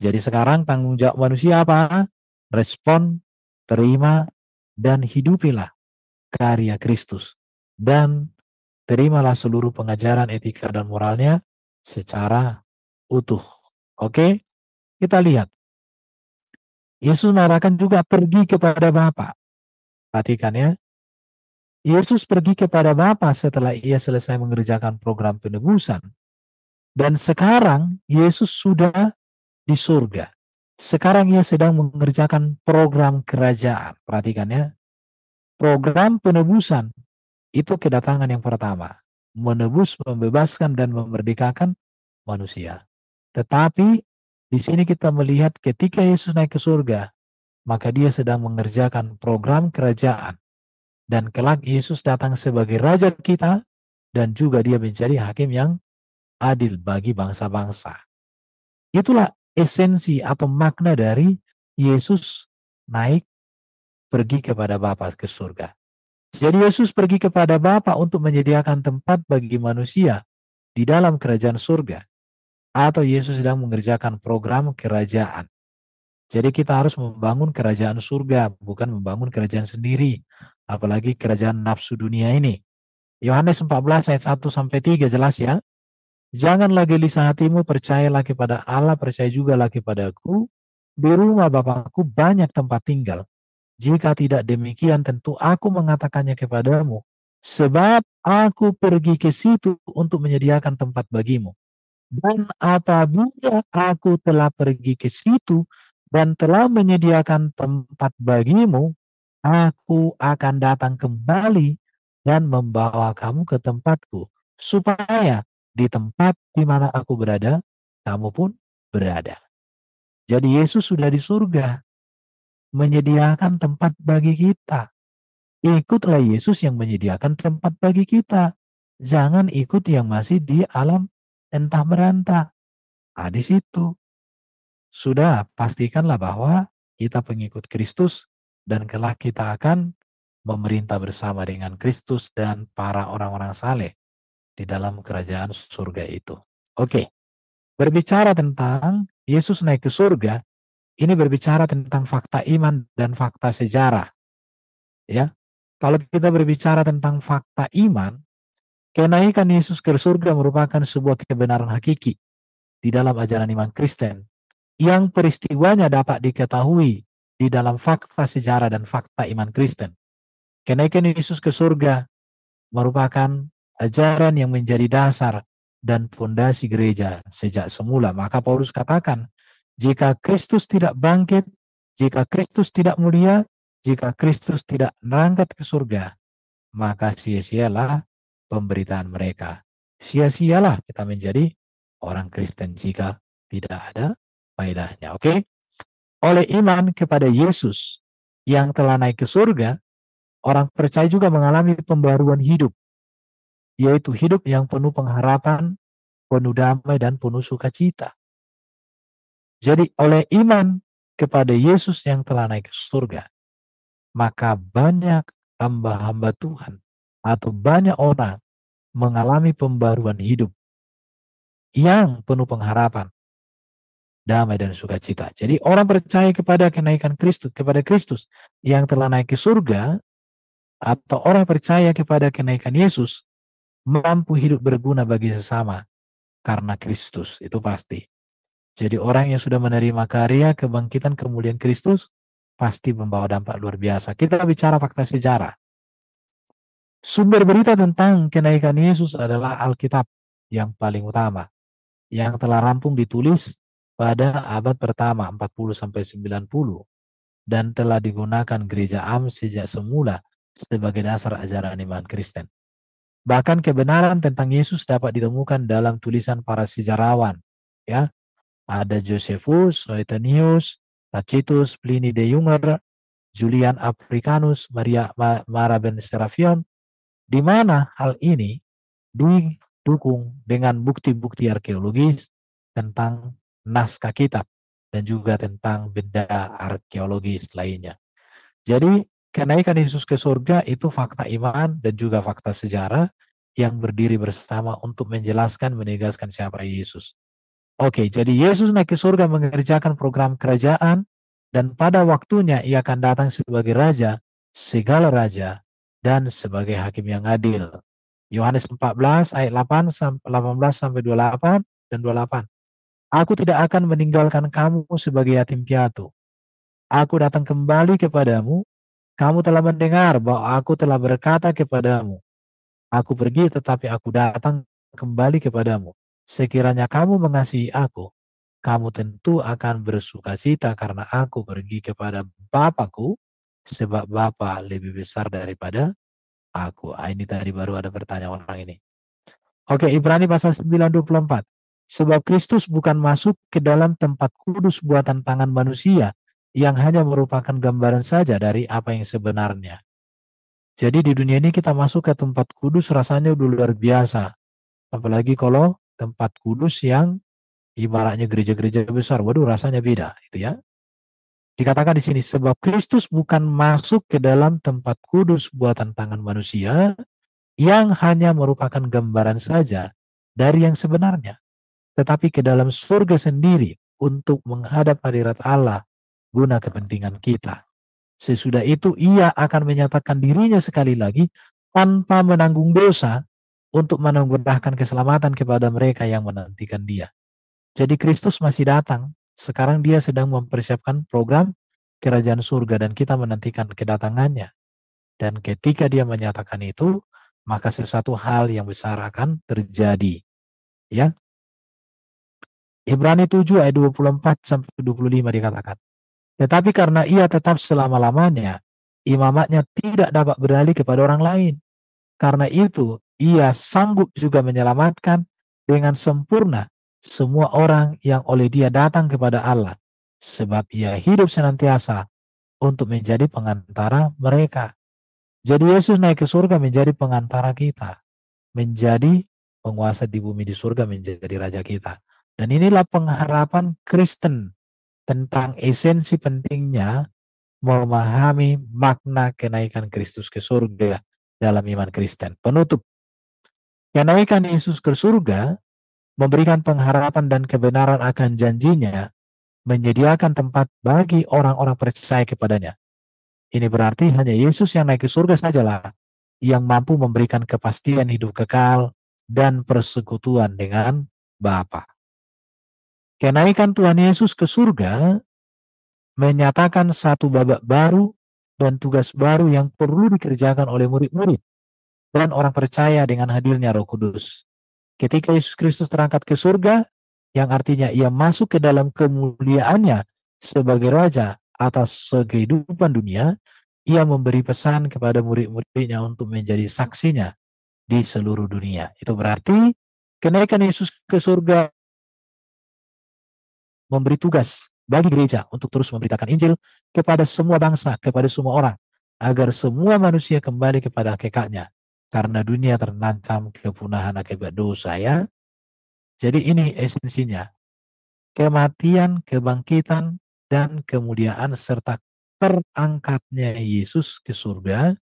Jadi sekarang tanggung jawab manusia apa? Respon, terima, dan hidupilah karya Kristus. Dan terimalah seluruh pengajaran etika dan moralnya secara utuh. Oke? Kita lihat. Yesus mengatakan juga pergi kepada Bapa. Perhatikan ya. Yesus pergi kepada Bapa setelah ia selesai mengerjakan program penebusan. Dan sekarang Yesus sudah di surga. Sekarang ia sedang mengerjakan program kerajaan. Perhatikan ya. Program penebusan itu kedatangan yang pertama. Menebus, membebaskan, dan memerdekakan manusia. Tetapi di sini kita melihat ketika Yesus naik ke surga, maka dia sedang mengerjakan program kerajaan. Dan kelak Yesus datang sebagai Raja kita, dan juga dia menjadi hakim yang adil bagi bangsa-bangsa. Itulah esensi atau makna dari Yesus naik pergi kepada Bapa ke surga. Jadi Yesus pergi kepada Bapa untuk menyediakan tempat bagi manusia di dalam kerajaan surga. Atau Yesus sedang mengerjakan program kerajaan. Jadi kita harus membangun kerajaan surga, bukan membangun kerajaan sendiri. Apalagi kerajaan nafsu dunia ini. Yohanes 14 ayat 1-3 jelas ya. Janganlah gelisah hatimu, percayalah kepada Allah, percaya juga lagi padaku. Di rumah Bapakku banyak tempat tinggal. Jika tidak demikian, tentu aku mengatakannya kepadamu. Sebab aku pergi ke situ untuk menyediakan tempat bagimu. Dan apabila aku telah pergi ke situ dan telah menyediakan tempat bagimu, aku akan datang kembali dan membawa kamu ke tempatku, supaya di tempat di mana aku berada, kamu pun berada. Jadi Yesus sudah di surga, menyediakan tempat bagi kita. Ikutlah Yesus yang menyediakan tempat bagi kita. Jangan ikut yang masih di alam entah merantah. Di situ sudah pastikanlah bahwa kita pengikut Kristus dan kelak kita akan memerintah bersama dengan Kristus dan para orang-orang saleh di dalam kerajaan surga itu. Oke, berbicara tentang Yesus naik ke surga, ini berbicara tentang fakta iman dan fakta sejarah. Ya, kalau kita berbicara tentang fakta iman, kenaikan Yesus ke surga merupakan sebuah kebenaran hakiki di dalam ajaran iman Kristen yang peristiwanya dapat diketahui di dalam fakta sejarah dan fakta iman Kristen. Kenaikan Yesus ke surga merupakan ajaran yang menjadi dasar dan fondasi gereja sejak semula. Maka Paulus katakan, jika Kristus tidak bangkit, jika Kristus tidak mulia, jika Kristus tidak berangkat ke surga, maka sia-sialah pemberitaan mereka. Sia-sialah kita menjadi orang Kristen jika tidak ada faedahnya. Oke? Oleh iman kepada Yesus yang telah naik ke surga, orang percaya juga mengalami pembaruan hidup, yaitu hidup yang penuh pengharapan, penuh damai, dan penuh sukacita. Jadi oleh iman kepada Yesus yang telah naik ke surga, maka banyak hamba-hamba Tuhan atau banyak orang mengalami pembaruan hidup yang penuh pengharapan, damai, dan sukacita. Jadi orang percaya kepada kenaikan Kristus, kepada Kristus yang telah naik ke surga, atau orang percaya kepada kenaikan Yesus, mampu hidup berguna bagi sesama karena Kristus, itu pasti. Jadi orang yang sudah menerima karya kebangkitan kemuliaan Kristus pasti membawa dampak luar biasa. Kita bicara fakta sejarah. Sumber berita tentang kenaikan Yesus adalah Alkitab yang paling utama, yang telah rampung ditulis pada abad pertama 40-90 dan telah digunakan gereja Am sejak semula sebagai dasar ajaran iman Kristen. Bahkan kebenaran tentang Yesus dapat ditemukan dalam tulisan para sejarawan. Ya, ada Josephus, Suetonius, Tacitus, Pliny the Younger, Julian Africanus, Mara ben Serapion, di mana hal ini didukung dengan bukti-bukti arkeologis tentang naskah kitab dan juga tentang benda arkeologis lainnya. Jadi kenaikan Yesus ke surga itu fakta iman dan juga fakta sejarah yang berdiri bersama untuk menjelaskan, menegaskan siapa Yesus. Oke, jadi Yesus naik ke surga mengerjakan program kerajaan dan pada waktunya ia akan datang sebagai raja, segala raja, dan sebagai hakim yang adil. Yohanes 14 ayat 18-28 dan 28. Aku tidak akan meninggalkan kamu sebagai yatim piatu. Aku datang kembali kepadamu. Kamu telah mendengar bahwa aku telah berkata kepadamu, aku pergi tetapi aku datang kembali kepadamu. Sekiranya kamu mengasihi aku, kamu tentu akan bersukacita karena aku pergi kepada Bapakku, sebab Bapa lebih besar daripada aku. Ini tadi baru ada pertanyaan orang ini. Oke, Ibrani pasal 9:24. Sebab Kristus bukan masuk ke dalam tempat kudus buatan tangan manusia yang hanya merupakan gambaran saja dari apa yang sebenarnya. Jadi di dunia ini kita masuk ke tempat kudus rasanya udah luar biasa. Apalagi kalau tempat kudus yang ibaratnya gereja-gereja besar. Waduh, rasanya beda, itu ya. Dikatakan di sini, sebab Kristus bukan masuk ke dalam tempat kudus buatan tangan manusia, yang hanya merupakan gambaran saja dari yang sebenarnya, tetapi ke dalam surga sendiri untuk menghadap hadirat Allah guna kepentingan kita. Sesudah itu ia akan menyatakan dirinya sekali lagi tanpa menanggung dosa untuk menganugerahkan keselamatan kepada mereka yang menantikan dia. Jadi Kristus masih datang. Sekarang dia sedang mempersiapkan program kerajaan surga dan kita menantikan kedatangannya. Dan ketika dia menyatakan itu, maka sesuatu hal yang besar akan terjadi. Ya. Ibrani 7 ayat 24 sampai 25 dikatakan. Tetapi karena ia tetap selama-lamanya, imamatnya tidak dapat beralih kepada orang lain. Karena itu, ia sanggup juga menyelamatkan dengan sempurna semua orang yang oleh dia datang kepada Allah. Sebab ia hidup senantiasa untuk menjadi pengantara mereka. Jadi Yesus naik ke surga menjadi pengantara kita. Menjadi penguasa di bumi di surga, menjadi raja kita. Dan inilah pengharapan Kristen tentang esensi pentingnya memahami makna kenaikan Kristus ke surga dalam iman Kristen. Penutup, kenaikan Yesus ke surga memberikan pengharapan dan kebenaran akan janjinya, menyediakan tempat bagi orang-orang percaya kepadanya. Ini berarti hanya Yesus yang naik ke surga sajalah yang mampu memberikan kepastian hidup kekal dan persekutuan dengan Bapa. Kenaikan Tuhan Yesus ke surga menyatakan satu babak baru dan tugas baru yang perlu dikerjakan oleh murid-murid dan orang percaya dengan hadirnya Roh Kudus. Ketika Yesus Kristus terangkat ke surga, yang artinya ia masuk ke dalam kemuliaannya sebagai Raja atas kehidupan dunia, ia memberi pesan kepada murid-muridnya untuk menjadi saksinya di seluruh dunia. Itu berarti kenaikan Yesus ke surga memberi tugas bagi gereja untuk terus memberitakan Injil kepada semua bangsa, kepada semua orang, agar semua manusia kembali kepada hakikatnya. Karena dunia terancam kepunahan akibat dosa, ya. Jadi ini esensinya. Kematian, kebangkitan, dan kemuliaan serta terangkatnya Yesus ke surga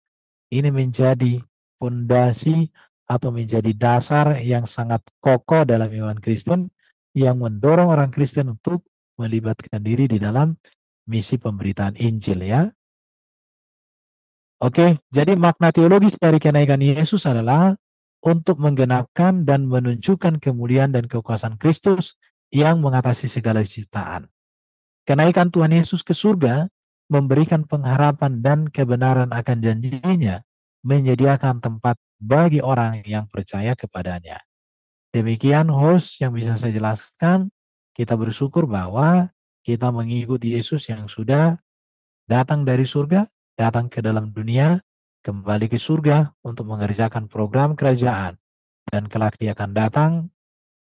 ini menjadi fondasi atau menjadi dasar yang sangat kokoh dalam iman Kristen yang mendorong orang Kristen untuk melibatkan diri di dalam misi pemberitaan Injil, ya. Oke, jadi makna teologis dari kenaikan Yesus adalah untuk menggenapkan dan menunjukkan kemuliaan dan kekuasaan Kristus yang mengatasi segala ciptaan. Kenaikan Tuhan Yesus ke surga memberikan pengharapan dan kebenaran akan janjinya, menyediakan tempat bagi orang yang percaya kepadanya. Demikian host yang bisa saya jelaskan. Kita bersyukur bahwa kita mengikuti Yesus yang sudah datang dari surga, datang ke dalam dunia, kembali ke surga untuk mengerjakan program kerajaan. Dan kelak dia akan datang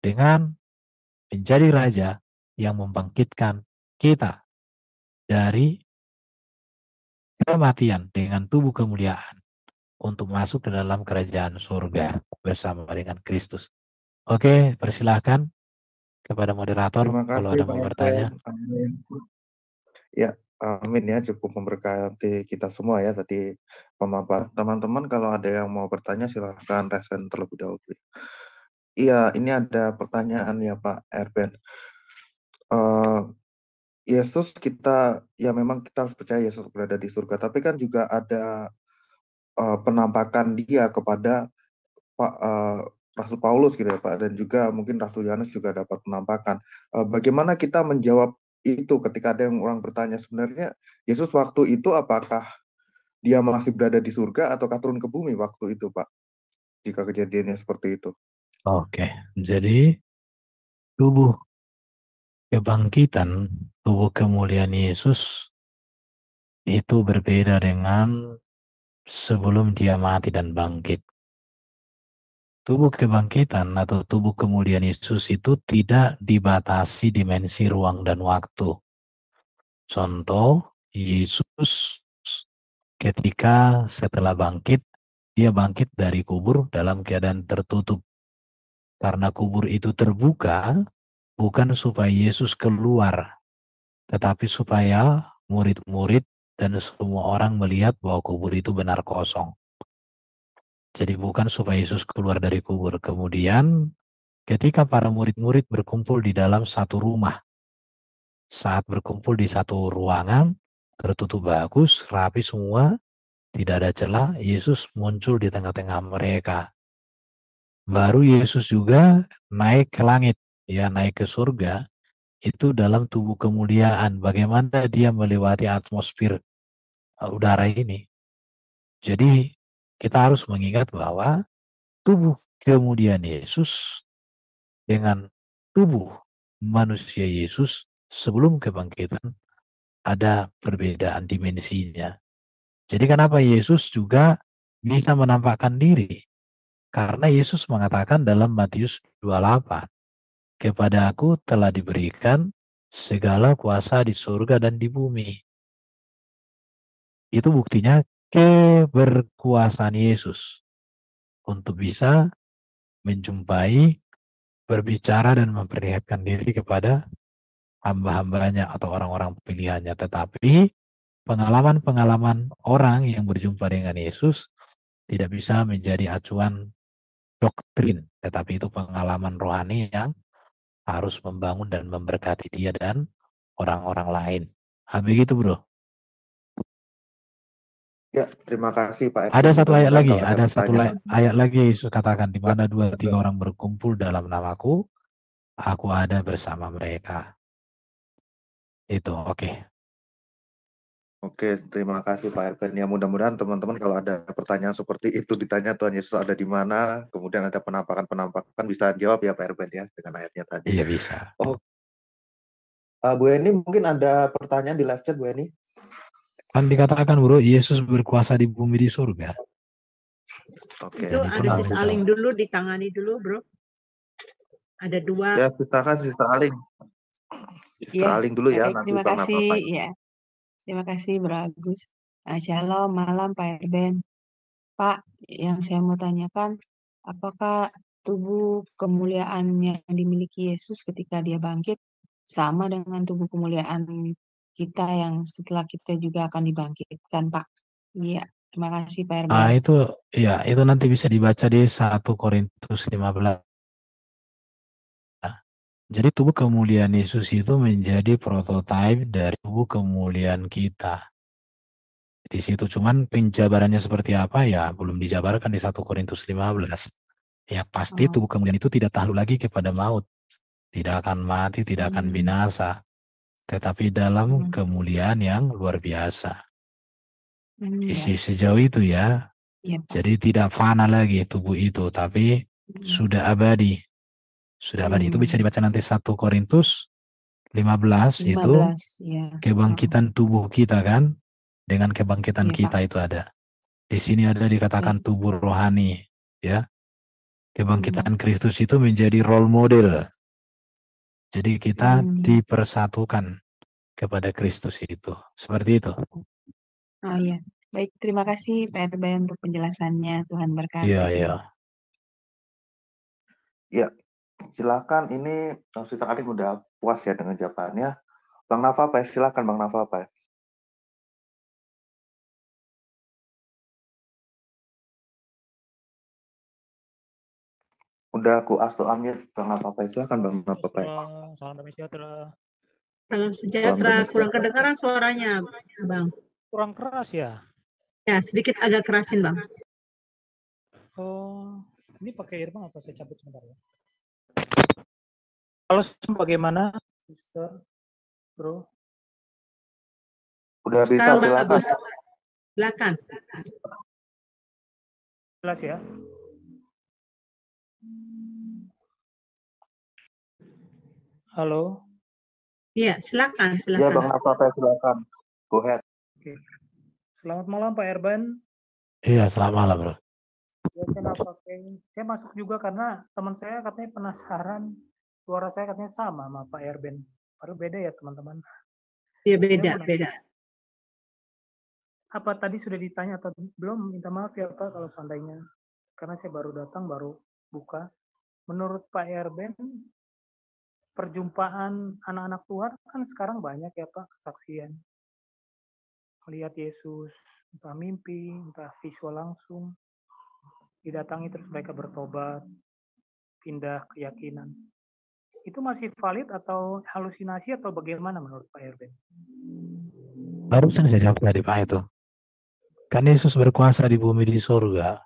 dengan menjadi raja yang membangkitkan kita dari kematian dengan tubuh kemuliaan untuk masuk ke dalam kerajaan surga bersama dengan Kristus. Oke, persilahkan kepada moderator Terima kalau kasih ada Pak mau Erben. bertanya. Amin. Ya, amin ya, cukup memberkati kita semua ya tadi pemaparan. Teman-teman kalau ada yang mau bertanya silahkan resen terlebih dahulu. Iya, ini ada pertanyaan ya Pak Erben. Yesus kita, ya memang kita harus percaya Yesus berada di surga, tapi kan juga ada penampakan dia kepada Rasul Paulus gitu ya Pak, dan juga mungkin Rasul Yohanes juga dapat penampakan. Bagaimana kita menjawab itu ketika ada yang orang bertanya sebenarnya Yesus waktu itu apakah dia masih berada di surga ataukah turun ke bumi waktu itu Pak, jika kejadiannya seperti itu? Oke, jadi tubuh kebangkitan, tubuh kemuliaan Yesus itu berbeda dengan sebelum dia mati dan bangkit. Tubuh kebangkitan atau tubuh kemuliaan Yesus itu tidak dibatasi dimensi ruang dan waktu. Contoh, Yesus ketika setelah bangkit, dia bangkit dari kubur dalam keadaan tertutup. Karena kubur itu terbuka, bukan supaya Yesus keluar, tetapi supaya murid-murid dan semua orang melihat bahwa kubur itu benar kosong. Jadi bukan supaya Yesus keluar dari kubur. Kemudian ketika para murid-murid berkumpul di dalam satu rumah, saat berkumpul di satu ruangan, tertutup bagus, rapi semua, tidak ada celah, Yesus muncul di tengah-tengah mereka. Baru Yesus juga naik ke langit, ya naik ke surga, itu dalam tubuh kemuliaan. Bagaimana dia melewati atmosfer udara ini. Jadi kita harus mengingat bahwa tubuh kemuliaan Yesus dengan tubuh manusia Yesus sebelum kebangkitan ada perbedaan dimensinya. Jadi kenapa Yesus juga bisa menampakkan diri? Karena Yesus mengatakan dalam Matius 28, kepada aku telah diberikan segala kuasa di surga dan di bumi. Itu buktinya keberkuasaan Yesus untuk bisa menjumpai, berbicara dan memperlihatkan diri kepada hamba-hambanya atau orang-orang pilihannya. Tetapi pengalaman-pengalaman orang yang berjumpa dengan Yesus tidak bisa menjadi acuan doktrin, tetapi itu pengalaman rohani yang harus membangun dan memberkati dia dan orang-orang lain. Begitu bro. Ya, terima kasih Pak Ada Edwin. satu ayat Mudah-mudahan lagi, kalau ada ada satu pertanyaan, ayat lagi Yesus katakan, di mana 2-3 silakan. orang berkumpul dalam namaku, aku ada bersama mereka. Itu oke. Oke, terima kasih Pak Edwin. Ya, mudah-mudahan teman-teman kalau ada pertanyaan seperti itu ditanya Tuhan Yesus ada di mana, kemudian ada penampakan-penampakan bisa jawab ya Pak Edwin ya dengan ayatnya tadi. Iya bisa. Oh, Bu Eni mungkin ada pertanyaan di live chat Bu Eni. Kan dikatakan bro, Yesus berkuasa di bumi di surga. Oke. Itu ada sisa aling dulu, ditangani dulu bro. Ada 2. Ya, silakan Sister Aling. Sister Aling dulu ya, nanti Terima Bang kasih. Nafa. Ya, terima kasih Bro Agus. Shalom, malam Pak Erben. Pak, yang saya mau tanyakan, apakah tubuh kemuliaan yang dimiliki Yesus ketika dia bangkit sama dengan tubuh kemuliaan kita yang setelah kita juga akan dibangkitkan, Pak? Iya, terima kasih Pak Erben. Itu nanti bisa dibaca di 1 Korintus 15. Jadi tubuh kemuliaan Yesus itu menjadi prototipe dari tubuh kemuliaan kita. Di situ cuman penjabarannya seperti apa ya belum dijabarkan di 1 Korintus 15. Ya pasti tubuh kemuliaan itu tidak takluk lagi kepada maut. Tidak akan mati, tidak akan binasa. Tetapi dalam kemuliaan yang luar biasa. Sejauh itu ya. Jadi tidak fana lagi tubuh itu, tapi sudah abadi. Sudah abadi. Itu bisa dibaca nanti 1 Korintus 15 itu ya. kebangkitan tubuh kita kan. Dengan kebangkitan kita itu ada. Di sini ada dikatakan tubuh rohani. Ya. Kebangkitan Kristus itu menjadi role model. Jadi kita dipersatukan kepada Kristus itu. Seperti itu. Oh iya. Baik, terima kasih Pak Erben untuk penjelasannya. Tuhan berkati. Iya. Ya, silakan. Ini Sister Aling udah puas ya dengan jawabannya. Bang Nafa Pak, silakan Bang Nafa Pak. Udah aku ask to unmute Bang Nafa Pak, silakan Bang Nafa Pak. Salam damai sejahtera. Salam sejahtera. Kurang kedengaran suaranya, Bang. Kurang keras ya? Ya, sedikit agak kerasin, Bang. Oh, ini pakai earphone apa saya cabut sebentar ya? Halo, bagaimana, Sister, Bro? Udah bisa, silakan. Silakan. Jelas ya? Halo? Iya, silakan. Ya, Bang Nafa Pak, silakan. Go ahead. Oke. Selamat malam, Pak Erben. Iya, selamat malam, Bro. Ya, saya masuk juga karena teman saya katanya penasaran, suara saya katanya sama Pak Erben. Baru beda ya, teman-teman. Iya, beda. apa tadi sudah ditanya atau belum? Minta maaf ya Pak kalau seandainya, karena saya baru datang, baru buka. Menurut Pak Erben, perjumpaan anak-anak Tuhan kan sekarang banyak ya Pak, kesaksian. Melihat Yesus, entah mimpi, entah visual langsung, didatangi terus mereka bertobat, pindah keyakinan. Itu masih valid atau halusinasi atau bagaimana menurut Pak Erben? Barusan saya jawab tadi Pak itu. Kan Yesus berkuasa di bumi di surga.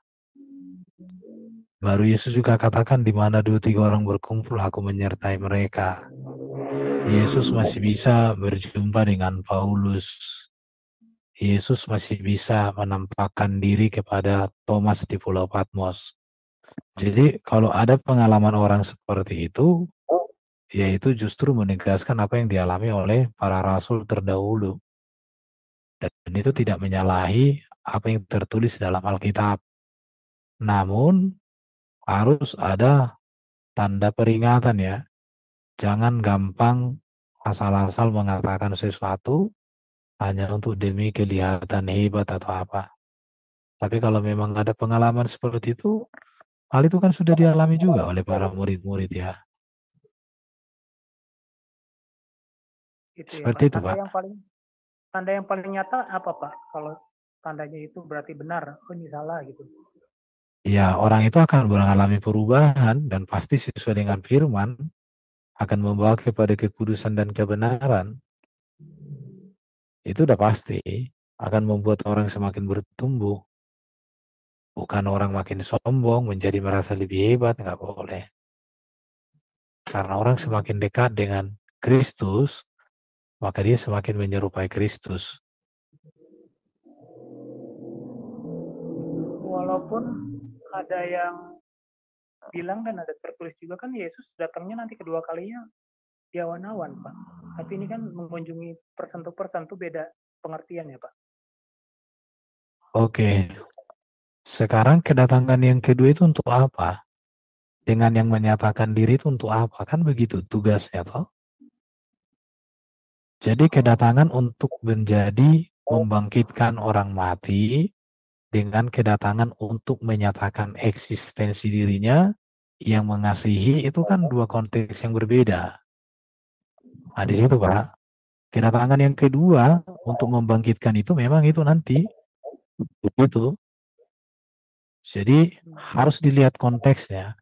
Baru Yesus juga katakan di mana 2-3 orang berkumpul, aku menyertai mereka. Yesus masih bisa berjumpa dengan Paulus. Yesus masih bisa menampakkan diri kepada Thomas di Pulau Patmos. Jadi kalau ada pengalaman orang seperti itu, yaitu justru menegaskan apa yang dialami oleh para rasul terdahulu. Dan itu tidak menyalahi apa yang tertulis dalam Alkitab. Namun harus ada tanda peringatan ya. Jangan gampang asal-asal mengatakan sesuatu hanya untuk demi kelihatan hebat atau apa. Tapi kalau memang ada pengalaman seperti itu, hal itu kan sudah dialami juga oleh para murid-murid ya. Itu ya Seperti Pak. itu Pak. Tanda yang paling nyata apa Pak? Kalau tandanya itu berarti benar, oh ini salah gitu. Ya, orang itu akan mengalami perubahan dan pasti sesuai dengan firman akan membawa kepada kekudusan dan kebenaran. Itu udah pasti akan membuat orang semakin bertumbuh. Bukan orang makin sombong, menjadi merasa lebih hebat, nggak boleh. Karena orang semakin dekat dengan Kristus, maka dia semakin menyerupai Kristus. Walaupun ada yang bilang dan ada tertulis juga kan Yesus datangnya nanti kedua kalinya di awan-awan Pak. Tapi ini kan mengunjungi person to person itu beda pengertian ya Pak. Oke. Sekarang kedatangan yang kedua itu untuk apa? Dengan yang menyatakan diri itu untuk apa? Kan begitu tugasnya toh. Jadi kedatangan untuk menjadi membangkitkan orang mati, dengan kedatangan untuk menyatakan eksistensi dirinya yang mengasihi, itu kan dua konteks yang berbeda. Nah di situ Pak, kedatangan yang kedua untuk membangkitkan itu memang itu nanti begitu. Jadi harus dilihat konteksnya.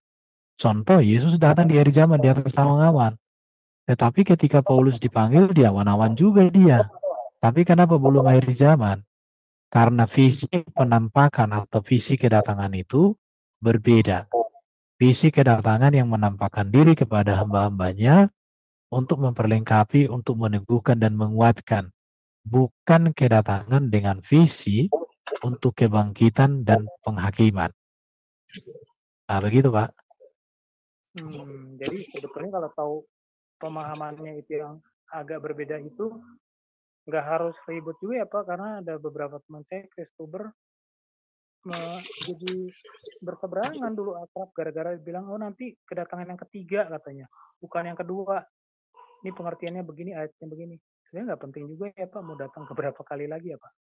Contoh, Yesus datang di akhir zaman di atas awan-awan. Tetapi ketika Paulus dipanggil di awan-awan juga dia. Tapi kenapa belum akhir zaman? Karena visi penampakan atau visi kedatangan itu berbeda. Visi kedatangan yang menampakkan diri kepada hamba-hambanya untuk memperlengkapi, untuk meneguhkan dan menguatkan. Bukan kedatangan dengan visi untuk kebangkitan dan penghakiman. Nah begitu Pak. Jadi sebetulnya kalau tahu pemahamannya itu yang agak berbeda itu nggak harus ribut juga ya Pak, karena ada beberapa teman saya Kristober jadi berseberangan dulu akrab gara-gara bilang oh nanti kedatangan yang ketiga katanya, bukan yang kedua. Ini pengertiannya begini, ayatnya begini. Sebenarnya nggak penting juga ya Pak mau datang beberapa kali lagi ya Pak.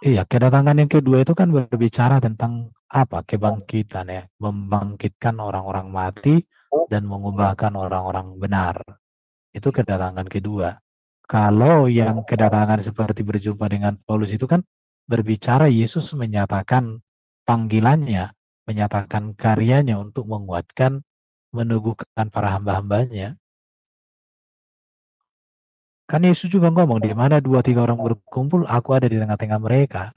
Iya, kedatangan yang kedua itu kan berbicara tentang apa? Kebangkitan ya, membangkitkan orang-orang mati dan mengubahkan orang-orang benar. Itu kedatangan kedua. Kalau yang kedatangan seperti berjumpa dengan Paulus itu kan berbicara Yesus menyatakan panggilannya, menyatakan karyanya untuk menguatkan, meneguhkan para hamba-hambanya. Kan Yesus juga ngomong, di mana 2-3 orang berkumpul, aku ada di tengah-tengah mereka.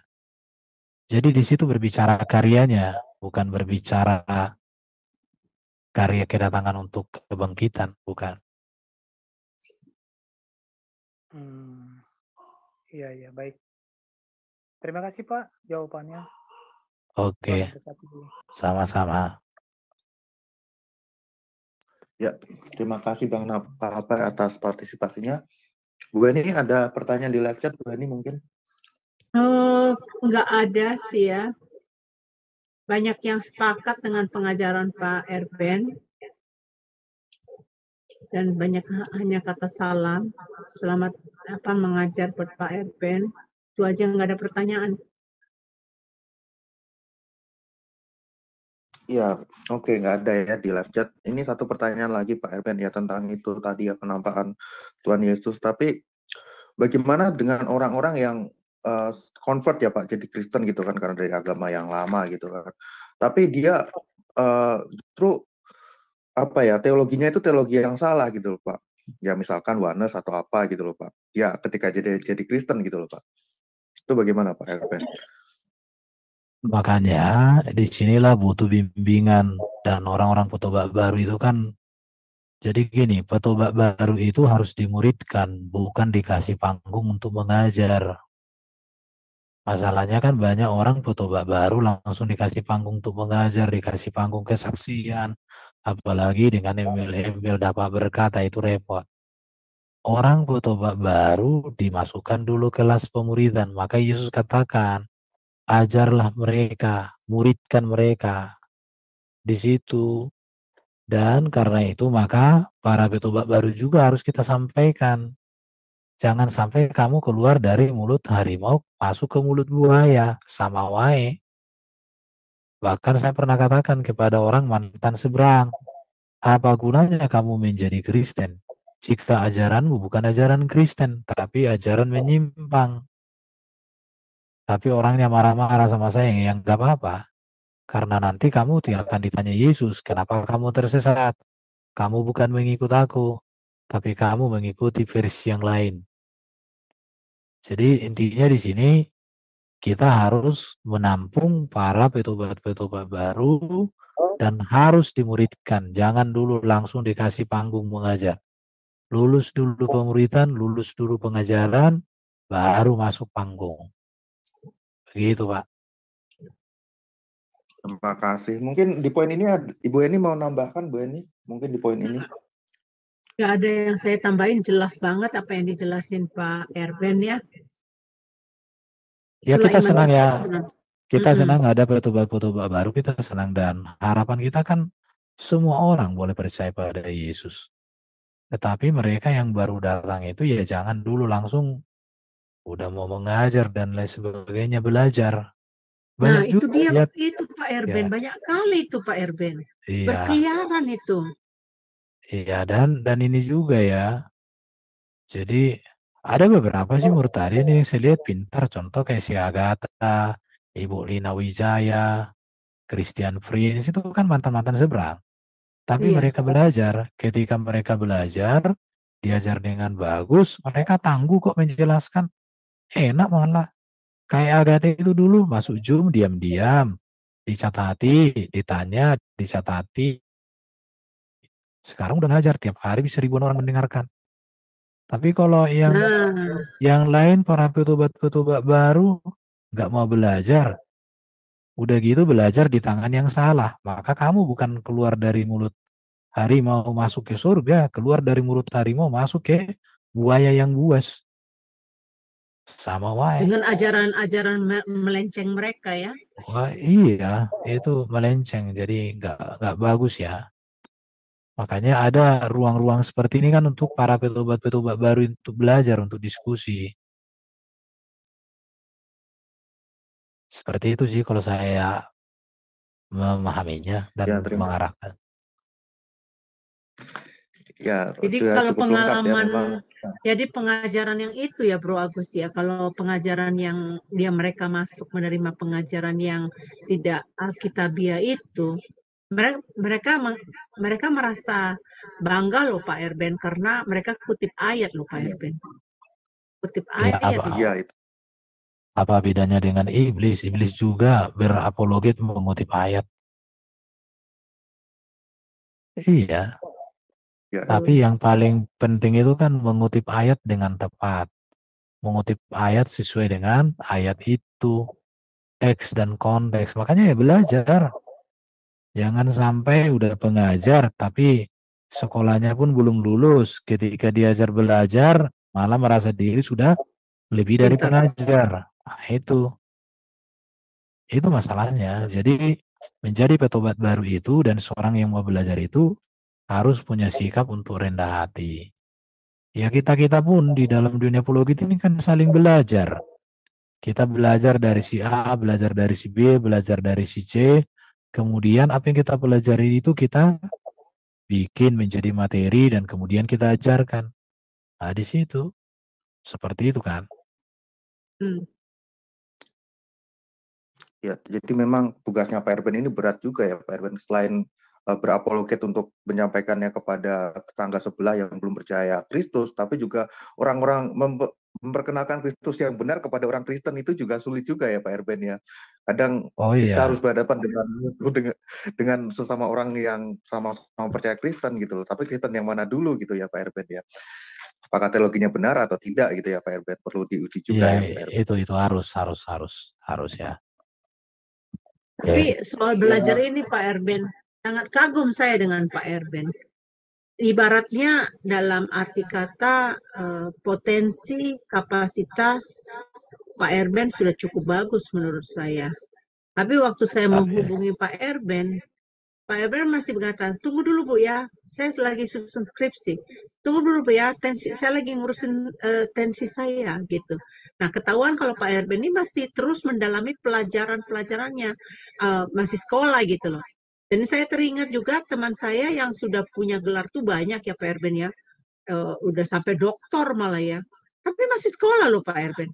Jadi di situ berbicara karyanya, bukan berbicara karya kedatangan untuk kebangkitan, bukan. Iya, baik. Terima kasih Pak jawabannya. Oke, sama-sama. Ya, terima kasih Bang Napa atas partisipasinya. Bu Eni ada pertanyaan di live chat, Bu Eni mungkin? Nggak ada sih ya. Banyak yang sepakat dengan pengajaran Pak Erben. Dan banyak hanya kata salam. Selamat mengajar buat Pak Erben. Itu aja, nggak ada pertanyaan. Ya, oke, nggak ada ya di live chat. Ini satu pertanyaan lagi Pak Erben ya tentang itu tadi ya penampakan Tuhan Yesus. Tapi bagaimana dengan orang-orang yang convert ya Pak, jadi Kristen gitu kan karena dari agama yang lama gitu kan. Tapi dia justru apa ya teologinya itu teologi yang salah gitu loh Pak. Ya misalkan oneness atau apa gitu loh Pak. Ya ketika jadi Kristen gitu loh Pak. Itu bagaimana Pak Erben? Makanya disinilah butuh bimbingan, dan orang-orang petobak baru itu kan, jadi gini, petobak baru itu harus dimuridkan, bukan dikasih panggung untuk mengajar. Masalahnya kan banyak orang petobak baru langsung dikasih panggung untuk mengajar, dikasih panggung kesaksian, apalagi dengan embel-embel dapat berkata, itu repot. Orang petobak baru dimasukkan dulu kelas pemuridan, maka Yesus katakan, ajarlah mereka, muridkan mereka di situ. Dan karena itu maka para petobak baru juga harus kita sampaikan. Jangan sampai kamu keluar dari mulut harimau masuk ke mulut buaya, sama wae. Bahkan saya pernah katakan kepada orang mantan seberang, apa gunanya kamu menjadi Kristen jika ajaranmu bukan ajaran Kristen, tapi ajaran menyimpang. Tapi orangnya marah-marah sama saya, yang gak apa-apa. Karena nanti kamu tidak akan ditanya Yesus, kenapa kamu tersesat? Kamu bukan mengikut aku, tapi kamu mengikuti versi yang lain. Jadi intinya di sini kita harus menampung para petobat-petobat baru dan harus dimuridkan. Jangan dulu langsung dikasih panggung mengajar. Lulus dulu pemuridan, lulus dulu pengajaran, baru masuk panggung. Begitu Pak. Terima kasih. Mungkin di poin ini Ibu Eni mau nambahkan Bu Eni? Mungkin di poin ini. Nggak ada yang saya tambahin, jelas banget apa yang dijelasin Pak Erben ya. Ya Itulah kita iman senang kita ya. sebenarnya. Kita senang ada petobak-petobak baru, kita senang, dan harapan kita kan semua orang boleh percaya pada Yesus. Tetapi mereka yang baru datang itu ya jangan dulu langsung udah mau mengajar dan lain sebagainya, belajar. Nah, Banyak itu juga dia, ya. itu Pak Erben, Ya, banyak kali itu Pak Erben. iya, Berkeliaran itu. iya, dan ini juga ya. Jadi ada beberapa sih murtadin yang saya lihat pintar, contoh kayak si Agatha, Ibu Lina Wijaya, Christian Prince, itu kan mantan-mantan seberang. Tapi Iya. mereka belajar. Ketika mereka belajar, diajar dengan bagus, mereka tangguh kok menjelaskan. Enak malah. Kayak Agatha itu dulu masuk Zoom diam-diam, dicatati, ditanya, dicatati. Sekarang udah ngajar, tiap hari bisa ribuan orang mendengarkan. Tapi kalau Nah, yang lain, para petubat-petubat baru, nggak mau belajar. Udah gitu belajar di tangan yang salah. Maka kamu bukan keluar dari mulut harimau masuk ke surga, keluar dari mulut harimau masuk ke buaya yang buas. Sama wae. dengan ajaran-ajaran melenceng mereka ya. Wah, iya, itu melenceng. Jadi nggak bagus ya. Makanya ada ruang-ruang seperti ini kan untuk para petubat-petubat baru untuk belajar, untuk diskusi. Seperti itu sih kalau saya memahaminya dan Ya, terima. mengarahkan. Ya, Jadi sudah kalau cukup lengkap ya pengalaman, memang. jadi pengajaran yang itu ya Bro Agus ya, kalau pengajaran yang mereka masuk menerima pengajaran yang tidak alkitabiah itu, mereka merasa bangga loh Pak Erben karena mereka kutip ayat loh Pak Erben. Kutip Ya, ayat loh. Iya itu. apa bedanya dengan iblis? Iblis juga berapologet mengutip ayat. Iya, Ya, tapi yang paling penting itu kan mengutip ayat dengan tepat. Mengutip ayat sesuai dengan ayat itu, teks dan konteks. Makanya ya belajar. Jangan sampai udah pengajar tapi sekolahnya pun belum lulus. Ketika diajar belajar malah merasa diri sudah lebih dari Pintar. pengajar. Nah, itu masalahnya. Jadi menjadi petobat baru itu dan seorang yang mau belajar itu harus punya sikap untuk rendah hati. Ya kita pun di dalam dunia apologet ini kan saling belajar. Kita belajar dari si A, belajar dari si B, belajar dari si C. Kemudian apa yang kita pelajari itu kita bikin menjadi materi dan kemudian kita ajarkan. Nah, di situ seperti itu kan. Ya, jadi memang tugasnya Pak Erben ini berat juga ya, Pak Erben. Selain berapologet untuk menyampaikannya kepada tetangga sebelah yang belum percaya Kristus, tapi juga orang-orang memperkenalkan Kristus yang benar kepada orang Kristen itu juga sulit juga ya, Pak Erben ya. Kadang Oh kita iya, harus berhadapan dengan sesama orang yang sama-sama percaya Kristen gitu loh. Tapi Kristen yang mana dulu gitu ya, Pak Erben ya. Apakah teologinya benar atau tidak gitu ya, Pak Erben. Perlu diuji juga ya, Pak Erben. itu harus ya. Tapi soal belajar ini Pak Erben, sangat kagum saya dengan Pak Erben. Ibaratnya dalam arti kata potensi, kapasitas Pak Erben sudah cukup bagus menurut saya. Tapi waktu saya menghubungi Pak Erben masih berkata, tunggu dulu Bu ya, saya lagi susun skripsi. Tunggu dulu Bu ya, saya lagi ngurusin tensi saya gitu. Nah, ketahuan kalau Pak Erben ini masih terus mendalami pelajaran-pelajarannya, masih sekolah gitu loh. Dan saya teringat juga teman saya yang sudah punya gelar tuh banyak ya Pak Erben ya, udah sampai doktor malah ya. Tapi masih sekolah loh Pak Erben.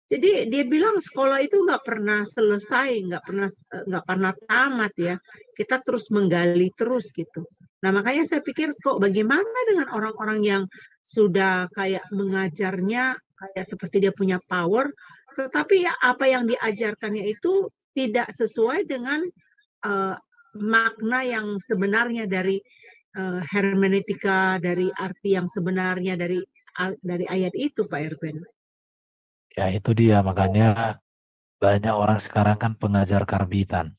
Jadi dia bilang sekolah itu nggak pernah selesai, nggak pernah tamat ya. Kita terus menggali terus gitu. Nah makanya saya pikir kok bagaimana dengan orang-orang yang sudah kayak mengajarnya kayak seperti dia punya power, tetapi ya apa yang diajarkannya itu tidak sesuai dengan makna yang sebenarnya dari hermeneutika, dari arti yang sebenarnya dari ayat itu Pak Erben. Ya itu dia, makanya banyak orang sekarang kan pengajar karbitan.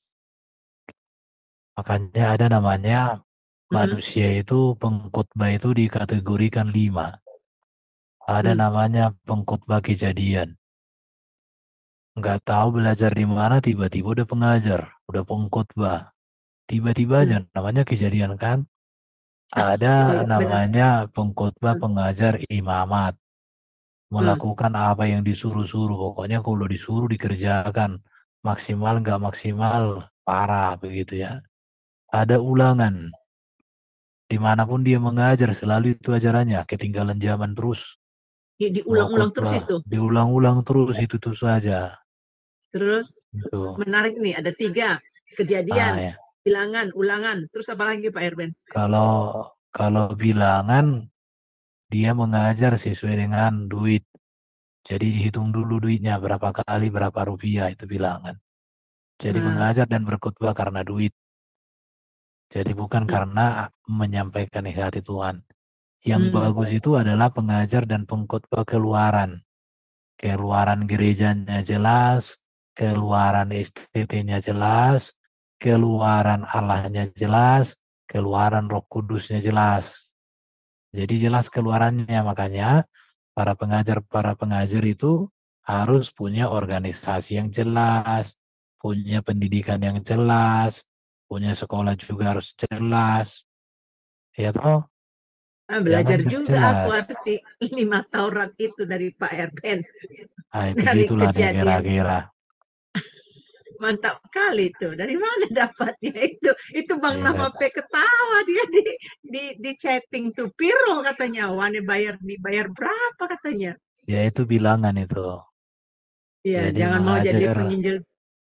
Makanya ada namanya manusia itu pengkhotbah itu dikategorikan 5. Ada namanya pengkhotbah kejadian. Nggak tahu belajar di mana, tiba-tiba udah pengajar, udah pengkhotbah. Tiba-tiba aja namanya kejadian kan. Ada namanya pengkhotbah pengajar imamat. Melakukan apa yang disuruh-suruh. Pokoknya kalau disuruh dikerjakan. Maksimal nggak maksimal, parah begitu ya. Ada ulangan. Dimanapun dia mengajar, selalu itu ajarannya. Ketinggalan zaman terus. Diulang-ulang terus itu. Diulang-ulang terus itu saja. Terus Gitu. menarik nih, ada 3 kejadian, ya. bilangan, ulangan. Terus apa lagi Pak Erben? Kalau bilangan, dia mengajar sesuai dengan duit. Jadi dihitung dulu duitnya berapa kali berapa rupiah itu bilangan. Jadi mengajar dan berkhotbah karena duit. Jadi bukan karena menyampaikan isi hati Tuhan. Yang bagus itu adalah pengajar dan pengkhotbah keluaran. Keluaran gerejanya jelas, keluaran STT-nya jelas, keluaran Allahnya jelas, keluaran Roh Kudusnya jelas. Jadi jelas keluarannya, makanya para pengajar itu harus punya organisasi yang jelas, punya pendidikan yang jelas, punya sekolah juga harus jelas. Ya toh? Belajar juga aku jelas. arti 5 Taurat itu dari Pak Erben. Dari kejadian. Kira-kira. Mantap kali itu. Dari mana dapatnya itu? Itu Bang Nama P ketawa dia di chatting tuh. Piro katanya, wane dibayar berapa katanya? Ya itu bilangan itu. Iya, jangan mau jadi penginjil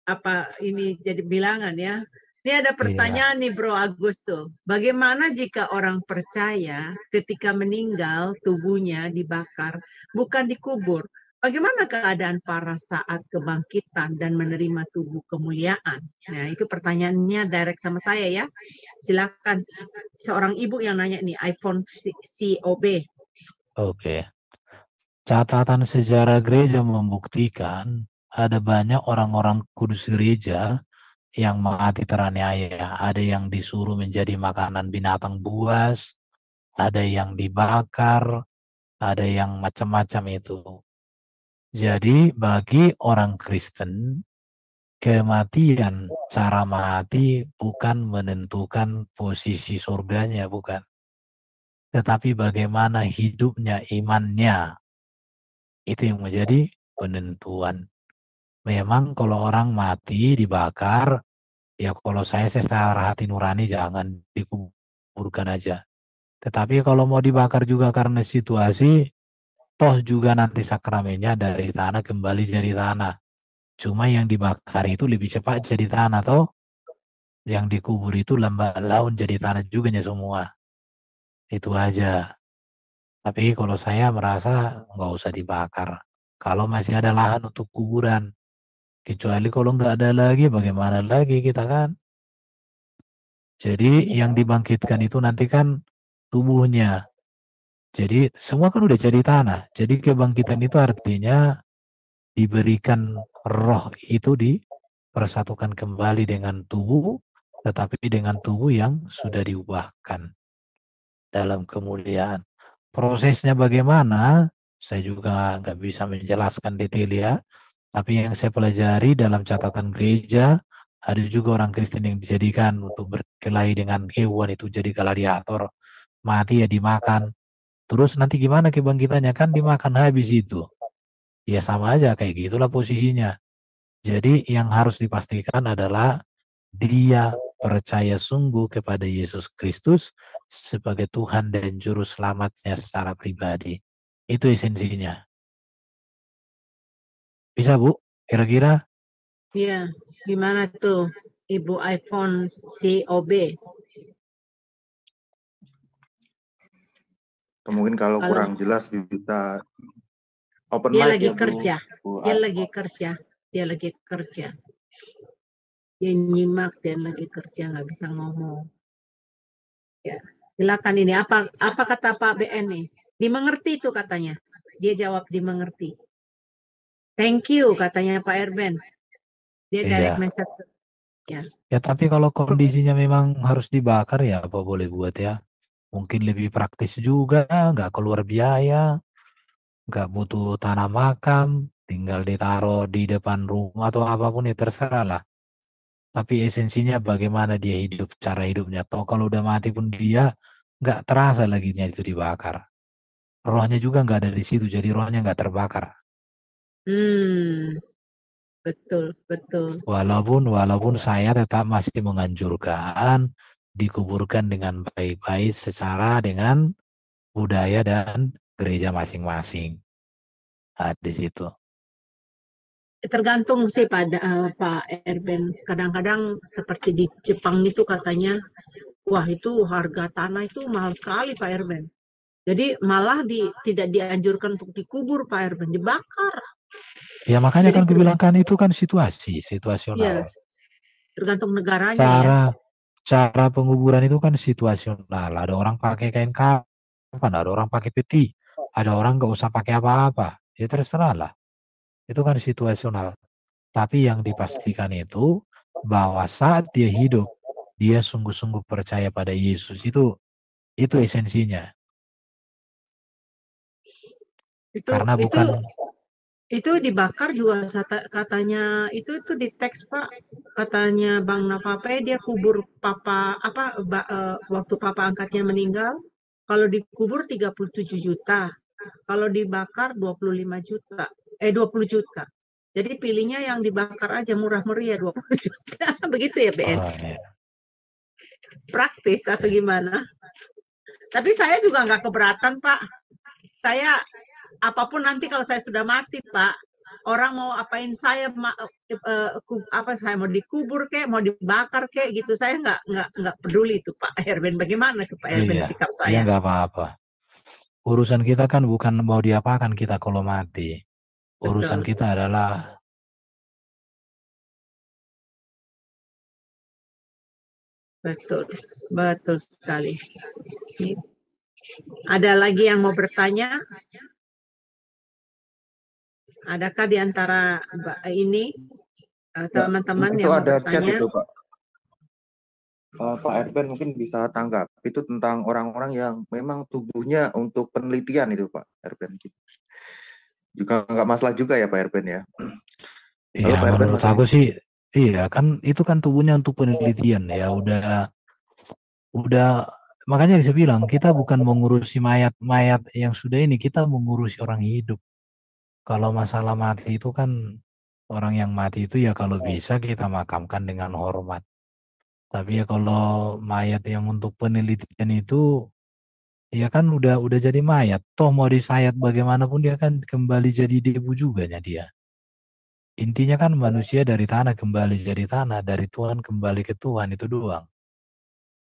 apa ini jadi bilangan ya. Ini ada pertanyaan nih Bro Agus tuh. Bagaimana jika orang percaya ketika meninggal tubuhnya dibakar bukan dikubur? Bagaimana keadaan para saat kebangkitan dan menerima tubuh kemuliaan? Nah, itu pertanyaannya direct sama saya ya. Silakan. Seorang ibu yang nanya nih, iPhone COB. Oke. Catatan sejarah gereja membuktikan ada banyak orang-orang kudus gereja yang mati teraniaya. Ada yang disuruh menjadi makanan binatang buas, ada yang dibakar, ada yang macam-macam itu. Jadi bagi orang Kristen, kematian, cara mati bukan menentukan posisi surganya, bukan. Tetapi bagaimana hidupnya, imannya, itu yang menjadi penentuan. memang kalau orang mati dibakar, ya kalau saya secara hati nurani jangan dikuburkan aja. Tetapi kalau mau dibakar juga karena situasi, toh juga nanti sakramennya dari tanah kembali jadi tanah. Cuma yang dibakar itu lebih cepat jadi tanah, toh yang dikubur itu lambat laun jadi tanah juga semua. Itu aja. Tapi kalau saya merasa nggak usah dibakar. Kalau masih ada lahan untuk kuburan. Kecuali kalau nggak ada lagi, bagaimana lagi kita kan? Jadi yang dibangkitkan itu nanti kan tubuhnya. Jadi semua kan udah jadi tanah. Jadi kebangkitan itu artinya diberikan roh itu dipersatukan kembali dengan tubuh, tetapi dengan tubuh yang sudah diubahkan dalam kemuliaan. Prosesnya bagaimana? Saya juga nggak bisa menjelaskan detail ya. Tapi yang saya pelajari dalam catatan gereja, ada juga orang Kristen yang dijadikan untuk berkelahi dengan hewan itu jadi gladiator. Mati ya dimakan. Terus nanti gimana kebangkitannya? Kan dimakan habis itu. Ya sama aja kayak gitulah posisinya. Jadi yang harus dipastikan adalah dia percaya sungguh kepada Yesus Kristus sebagai Tuhan dan Juru Selamatnya secara pribadi. Itu esensinya. Bisa Bu? Kira-kira? Iya, gimana tuh Ibu iPhone COB? Mungkin kalau Kalau kurang jelas bisa open dia mic lagi ya, Bu. kerja, dia lagi kerja, dia lagi kerja. Dia nyimak dan lagi kerja, nggak bisa ngomong. Ya, silakan ini apa kata Pak BN nih? Dimengerti itu katanya. Dia jawab dimengerti. Thank you katanya Pak Erben. Dia direct Iya. message. Ya. Ya tapi kalau kondisinya memang harus dibakar ya apa boleh buat ya. Mungkin lebih praktis juga, nggak keluar biaya, nggak butuh tanah makam, tinggal ditaruh di depan rumah atau apapun ya terserah lah. Tapi esensinya bagaimana dia hidup, cara hidupnya. Toh kalau udah mati pun dia nggak terasa lagi itu dibakar. Rohnya juga nggak ada di situ, jadi rohnya nggak terbakar. Betul, betul. Walaupun saya tetap masih menganjurkan dikuburkan dengan baik-baik secara dengan budaya dan gereja masing-masing. Nah, di situ. Tergantung sih pada Pak Erben. Kadang-kadang seperti di Jepang itu katanya, wah itu harga tanah itu mahal sekali Pak Erben. Jadi malah tidak dianjurkan untuk dikubur Pak Erben, dibakar. Ya makanya Jadi kan kubilangkan itu kan situasional. yes, tergantung negaranya ya. Cara penguburan itu kan situasional. Ada orang pakai kain kafan, ada orang pakai peti, ada orang nggak usah pakai apa-apa. Ya terserah lah. Itu kan situasional. Tapi yang dipastikan itu bahwa saat dia hidup, dia sungguh-sungguh percaya pada Yesus. Itu esensinya. Karena Itu bukan dibakar juga katanya itu di teks Pak, katanya Bang Nafape dia kubur papa waktu papa angkatnya meninggal, kalau dikubur 37 juta, kalau dibakar 25 juta 20 juta, jadi pilihnya yang dibakar aja murah meriah 20 juta begitu ya BN, ya. praktis atau gimana? Tapi saya juga nggak keberatan Pak, saya apapun nanti kalau saya sudah mati Pak, orang mau apain saya saya mau dikubur kek mau dibakar kek gitu, saya nggak peduli itu Pak Herben. Bagaimana tuh Pak Herben Iya, sikap ya saya? nggak apa-apa. Urusan kita kan bukan mau diapakan kita kalau mati. Urusan Betul, kita adalah betul, betul sekali. Ada lagi yang mau bertanya? Adakah di antara ini teman-teman itu yang mau ada chat bertanya? itu Pak. Pak Erben mungkin bisa tanggap itu tentang orang-orang yang memang tubuhnya untuk penelitian itu Pak Erben. Juga nggak masalah juga ya Pak Erben ya. Halo ya Pak Erben menurut masih. aku sih iya kan itu kan tubuhnya untuk penelitian ya udah makanya saya bilang kita bukan mengurusi mayat-mayat yang sudah ini, kita mengurusi orang hidup. Kalau masalah mati itu kan Orang yang mati itu ya kalau bisa kita makamkan dengan hormat. Tapi ya kalau mayat yang untuk penelitian itu ya kan udah jadi mayat. Toh mau disayat bagaimanapun dia kan kembali jadi debu juga dia. Intinya kan manusia dari tanah kembali jadi tanah, dari Tuhan kembali ke Tuhan, itu doang.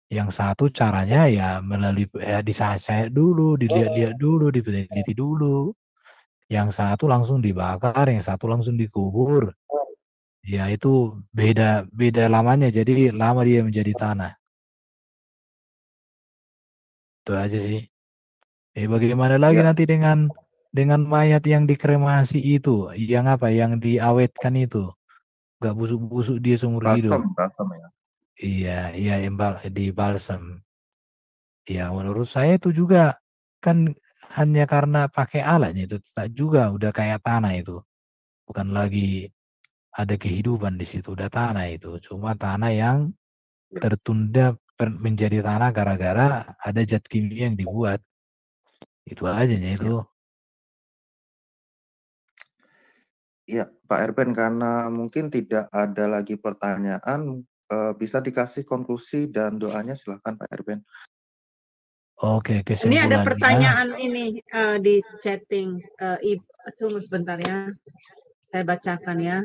Yang satu caranya ya melalui disayat dulu, dilihat-lihat dulu, diteliti dulu. Yang satu langsung dibakar, yang satu langsung dikubur. Ya itu beda lamanya, jadi lama dia menjadi tanah. Itu aja sih. Bagaimana lagi Ya, nanti dengan mayat yang dikremasi itu, yang apa, yang diawetkan itu, gak busuk-busuk dia seumur hidup. balsam ya. Iya, iya, di balsam. Ya, menurut saya itu juga kan hanya karena pakai alatnya itu tak juga udah kayak tanah itu. Bukan lagi ada kehidupan di situ, udah tanah itu. Cuma tanah yang Ya, tertunda menjadi tanah gara-gara ada zat kimia yang dibuat. Itu aja itu. ya. Iya, Pak Erben, karena mungkin tidak ada lagi pertanyaan, bisa dikasih konklusi dan doanya, silahkan Pak Erben. Oke, Ini ada kesimpulannya. pertanyaan ini di chatting. Tunggu sebentar ya. Saya bacakan ya.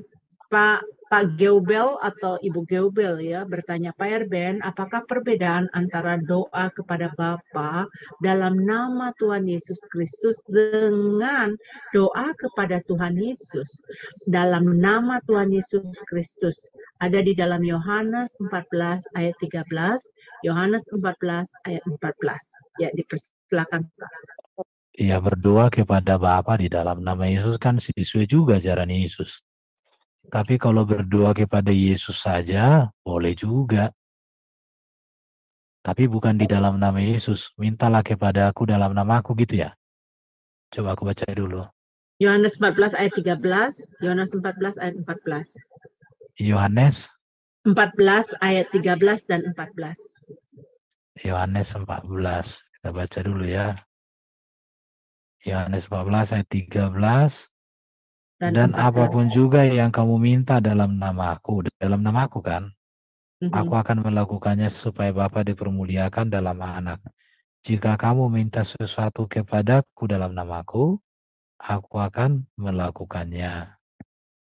Pak Geubel atau Ibu Geubel ya bertanya, Pak Erben, apakah perbedaan antara doa kepada Bapa dalam nama Tuhan Yesus Kristus dengan doa kepada Tuhan Yesus dalam nama Tuhan Yesus Kristus ada di dalam Yohanes 14 ayat 13, Yohanes 14 ayat 14. Ya, dipersilakan. Ya, berdoa kepada Bapa di dalam nama Yesus kan sesuai juga ajaran Yesus. Tapi kalau berdoa kepada Yesus saja, boleh juga. Tapi bukan di dalam nama Yesus. Mintalah kepada aku dalam nama aku gitu ya. Coba aku baca dulu. Yohanes 14 ayat 13, Yohanes 14 ayat 14. Yohanes 14 ayat 13 dan 14. Yohanes 14. Kita baca dulu ya. Yohanes 14 ayat 13. Dan 14. apapun juga yang kamu minta dalam namaku kan, aku akan melakukannya supaya Bapa dipermuliakan dalam anak. Jika kamu minta sesuatu kepadaku dalam namaku, aku akan melakukannya.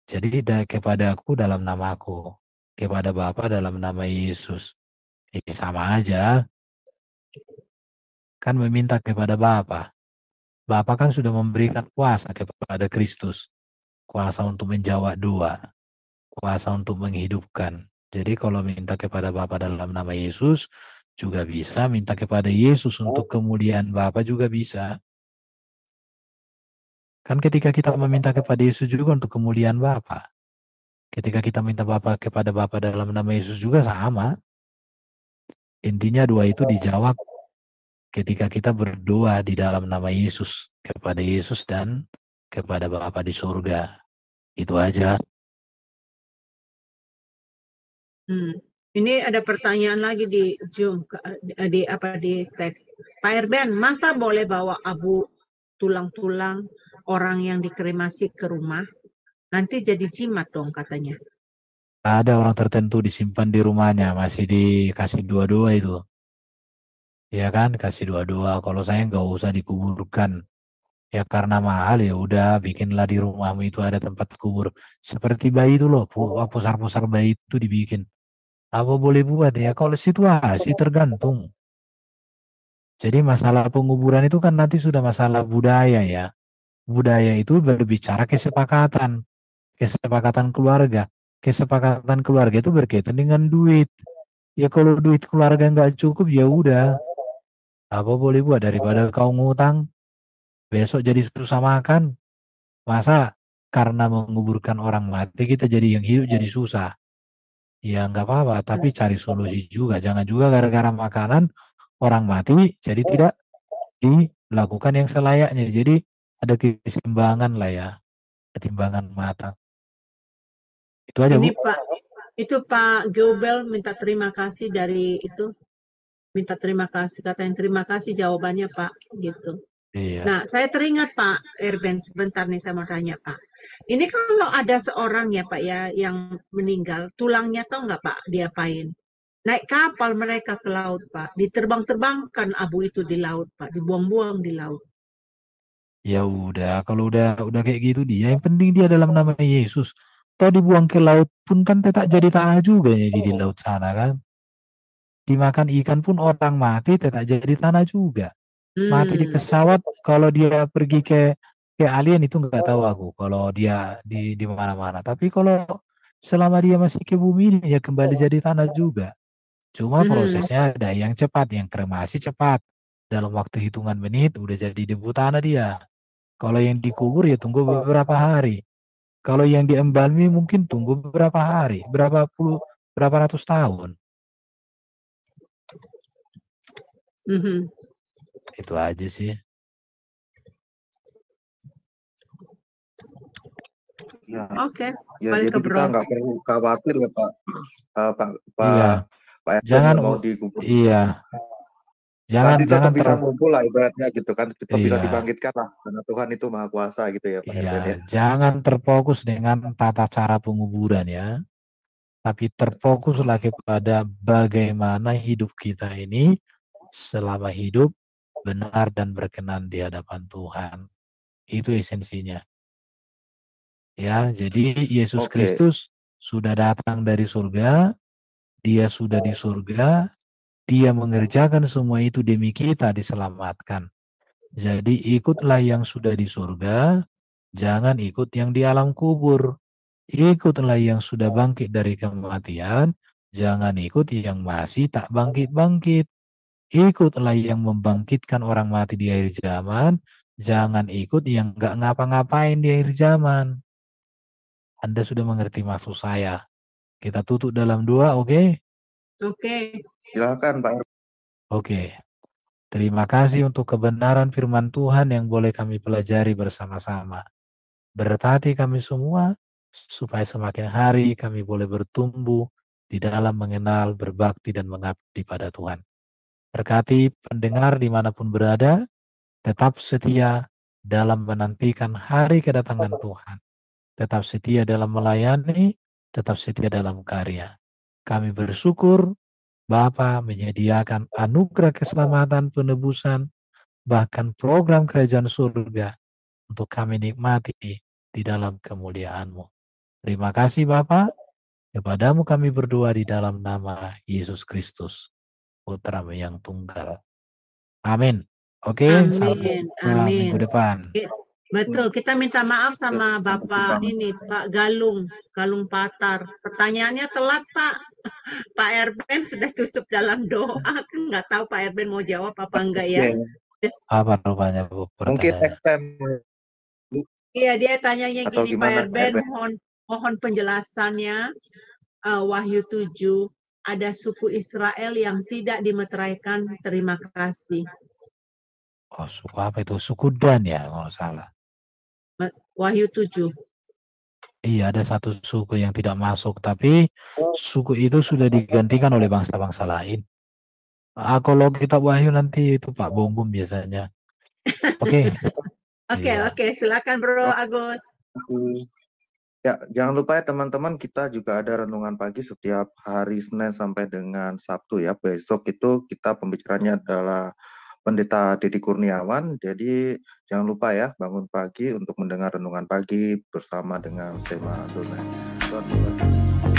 Jadi kepada aku dalam namaku, kepada Bapa dalam nama Yesus. Ini sama aja, kan meminta kepada Bapa. Bapa kan sudah memberikan kuasa kepada Kristus. Kuasa untuk menjawab doa, kuasa untuk menghidupkan. Jadi kalau minta kepada Bapa dalam nama Yesus, juga bisa minta kepada Yesus untuk kemuliaan Bapa juga bisa. Kan ketika kita meminta kepada Yesus juga untuk kemuliaan Bapa. Ketika kita minta kepada Bapa dalam nama Yesus juga sama. Intinya doa itu dijawab ketika kita berdoa di dalam nama Yesus, kepada Yesus dan kepada Bapa di surga. Itu aja. Ini ada pertanyaan lagi di Zoom, di teks. Pak Erben, masa boleh bawa abu tulang-tulang orang yang dikremasi ke rumah? Nanti jadi jimat dong katanya. Ada orang tertentu disimpan di rumahnya, masih dikasih dua-dua itu. Ya kan, kasih dua-dua. Kalau saya nggak usah dikuburkan. Ya karena mahal ya udah bikinlah di rumahmu itu ada tempat kubur. Seperti bayi itu loh, pusar-pusar bayi itu dibikin. Apa boleh buat ya? Kalau situasi tergantung. Jadi masalah penguburan itu kan nanti sudah masalah budaya ya. Budaya itu berbicara kesepakatan. Kesepakatan keluarga. Kesepakatan keluarga itu berkaitan dengan duit. Ya kalau duit keluarga nggak cukup ya udah. Apa boleh buat daripada kau ngutang, besok jadi susah makan. Masa karena menguburkan orang mati kita jadi yang hidup jadi susah. Ya nggak apa-apa, tapi cari solusi juga. Jangan juga gara-gara makanan orang mati jadi tidak dilakukan yang selayaknya. Jadi ada keseimbangan lah ya, ketimbangan matang. Itu aja Ini Bu. Pak Geubel minta terima kasih dari itu. Minta terima kasih, katanya terima kasih jawabannya Pak, gitu. Iya. Nah, saya teringat Pak Erben, sebentar nih saya mau tanya Pak. Ini kalau ada seorang ya Pak ya yang meninggal, tulangnya tahu nggak Pak diapain? Naik kapal mereka ke laut Pak, diterbang-terbangkan abu itu di laut Pak, dibuang-buang di laut. Ya udah, kalau udah kayak gitu dia, yang penting dia dalam nama Yesus. Toh dibuang ke laut pun kan tetap jadi tanah juga ya di laut sana kan. Dimakan ikan pun orang mati tetap jadi tanah juga. Mati di Hmm, pesawat, kalau dia pergi ke alien itu nggak tahu aku. Kalau dia di mana-mana. Tapi kalau selama dia masih ke bumi ini ya kembali jadi tanah juga. Cuma mhm. prosesnya ada yang cepat, yang kremasi cepat. Dalam waktu hitungan menit udah jadi debu tanah dia. Kalau yang dikubur ya tunggu beberapa hari. Kalau yang diembalmi mungkin tunggu beberapa hari, berapa ratus tahun. Mhm. Itu aja sih. Ya, Oke, ya balik jadi ke kita Bro. nggak perlu khawatir ya Pak. Iya, Pak Erben jangan yang mau dikubur. iya, Nanti jangan tetap bisa ngumpul lah ibaratnya gitu kan. Tetap bisa iya, dibangkitkan lah. Karena Tuhan itu maha kuasa gitu ya Pak Erben ya. jangan terfokus dengan tata cara penguburan ya, tapi terfokuslah kepada bagaimana hidup kita ini selama hidup benar dan berkenan di hadapan Tuhan. Itu esensinya. Ya, jadi Yesus Oke, Kristus sudah datang dari surga, dia sudah di surga, dia mengerjakan semua itu demi kita diselamatkan. Jadi ikutlah yang sudah di surga, jangan ikut yang di alam kubur. Ikutlah yang sudah bangkit dari kematian, jangan ikut yang masih tak bangkit-bangkit. Ikutlah yang membangkitkan orang mati di akhir zaman, jangan ikut yang nggak ngapa-ngapain di akhir zaman. Anda sudah mengerti maksud saya. Kita tutup dalam doa, oke? Oke. silakan Pak Erben. Oke. Terima kasih untuk kebenaran firman Tuhan yang boleh kami pelajari bersama-sama. Berkati kami semua, supaya semakin hari kami boleh bertumbuh di dalam mengenal, berbakti, dan mengabdi pada Tuhan. Berkati pendengar dimanapun berada, tetap setia dalam menantikan hari kedatangan Tuhan. Tetap setia dalam melayani, tetap setia dalam karya. Kami bersyukur Bapa menyediakan anugerah keselamatan, penebusan, bahkan program kerajaan surga untuk kami nikmati di dalam kemuliaan-Mu. Terima kasih Bapa, kepadamu kami berdoa di dalam nama Yesus Kristus, Putra-Mu yang tunggal. Amin. Oke, sampai Amin. jumpa minggu Amin. depan. Betul, kita minta maaf sama Sampai Bapak jumpa. ini, Pak Galung Patar. Pertanyaannya telat, Pak. Pak Erben sudah tutup dalam doa. Aku nggak tahu Pak Erben mau jawab apa enggak ya. Oke. Apa rupanya Bu Mungkin pertanyaannya? next time Iya, dia tanyanya atau gini, Pak gimana Pak Erben, Erben? mohon penjelasannya. Wahyu 7, ada suku Israel yang tidak dimeteraikan. Terima kasih. Oh, suku apa itu? Suku Dan ya, kalau nggak salah. Wahyu 7. Iya, ada satu suku yang tidak masuk, tapi suku itu sudah digantikan oleh bangsa-bangsa lain. Kalau kita Wahyu nanti itu Pak Bom biasanya. Oke. Iya. Oke, silakan Bro Agus. Ya, jangan lupa ya teman-teman, kita juga ada renungan pagi setiap hari Senin sampai dengan Sabtu ya. Besok itu kita pembicaranya adalah Pendeta Deddy Kurniawan. Jadi jangan lupa ya bangun pagi untuk mendengar renungan pagi bersama dengan Sema Adonai. Tuhan memberkati.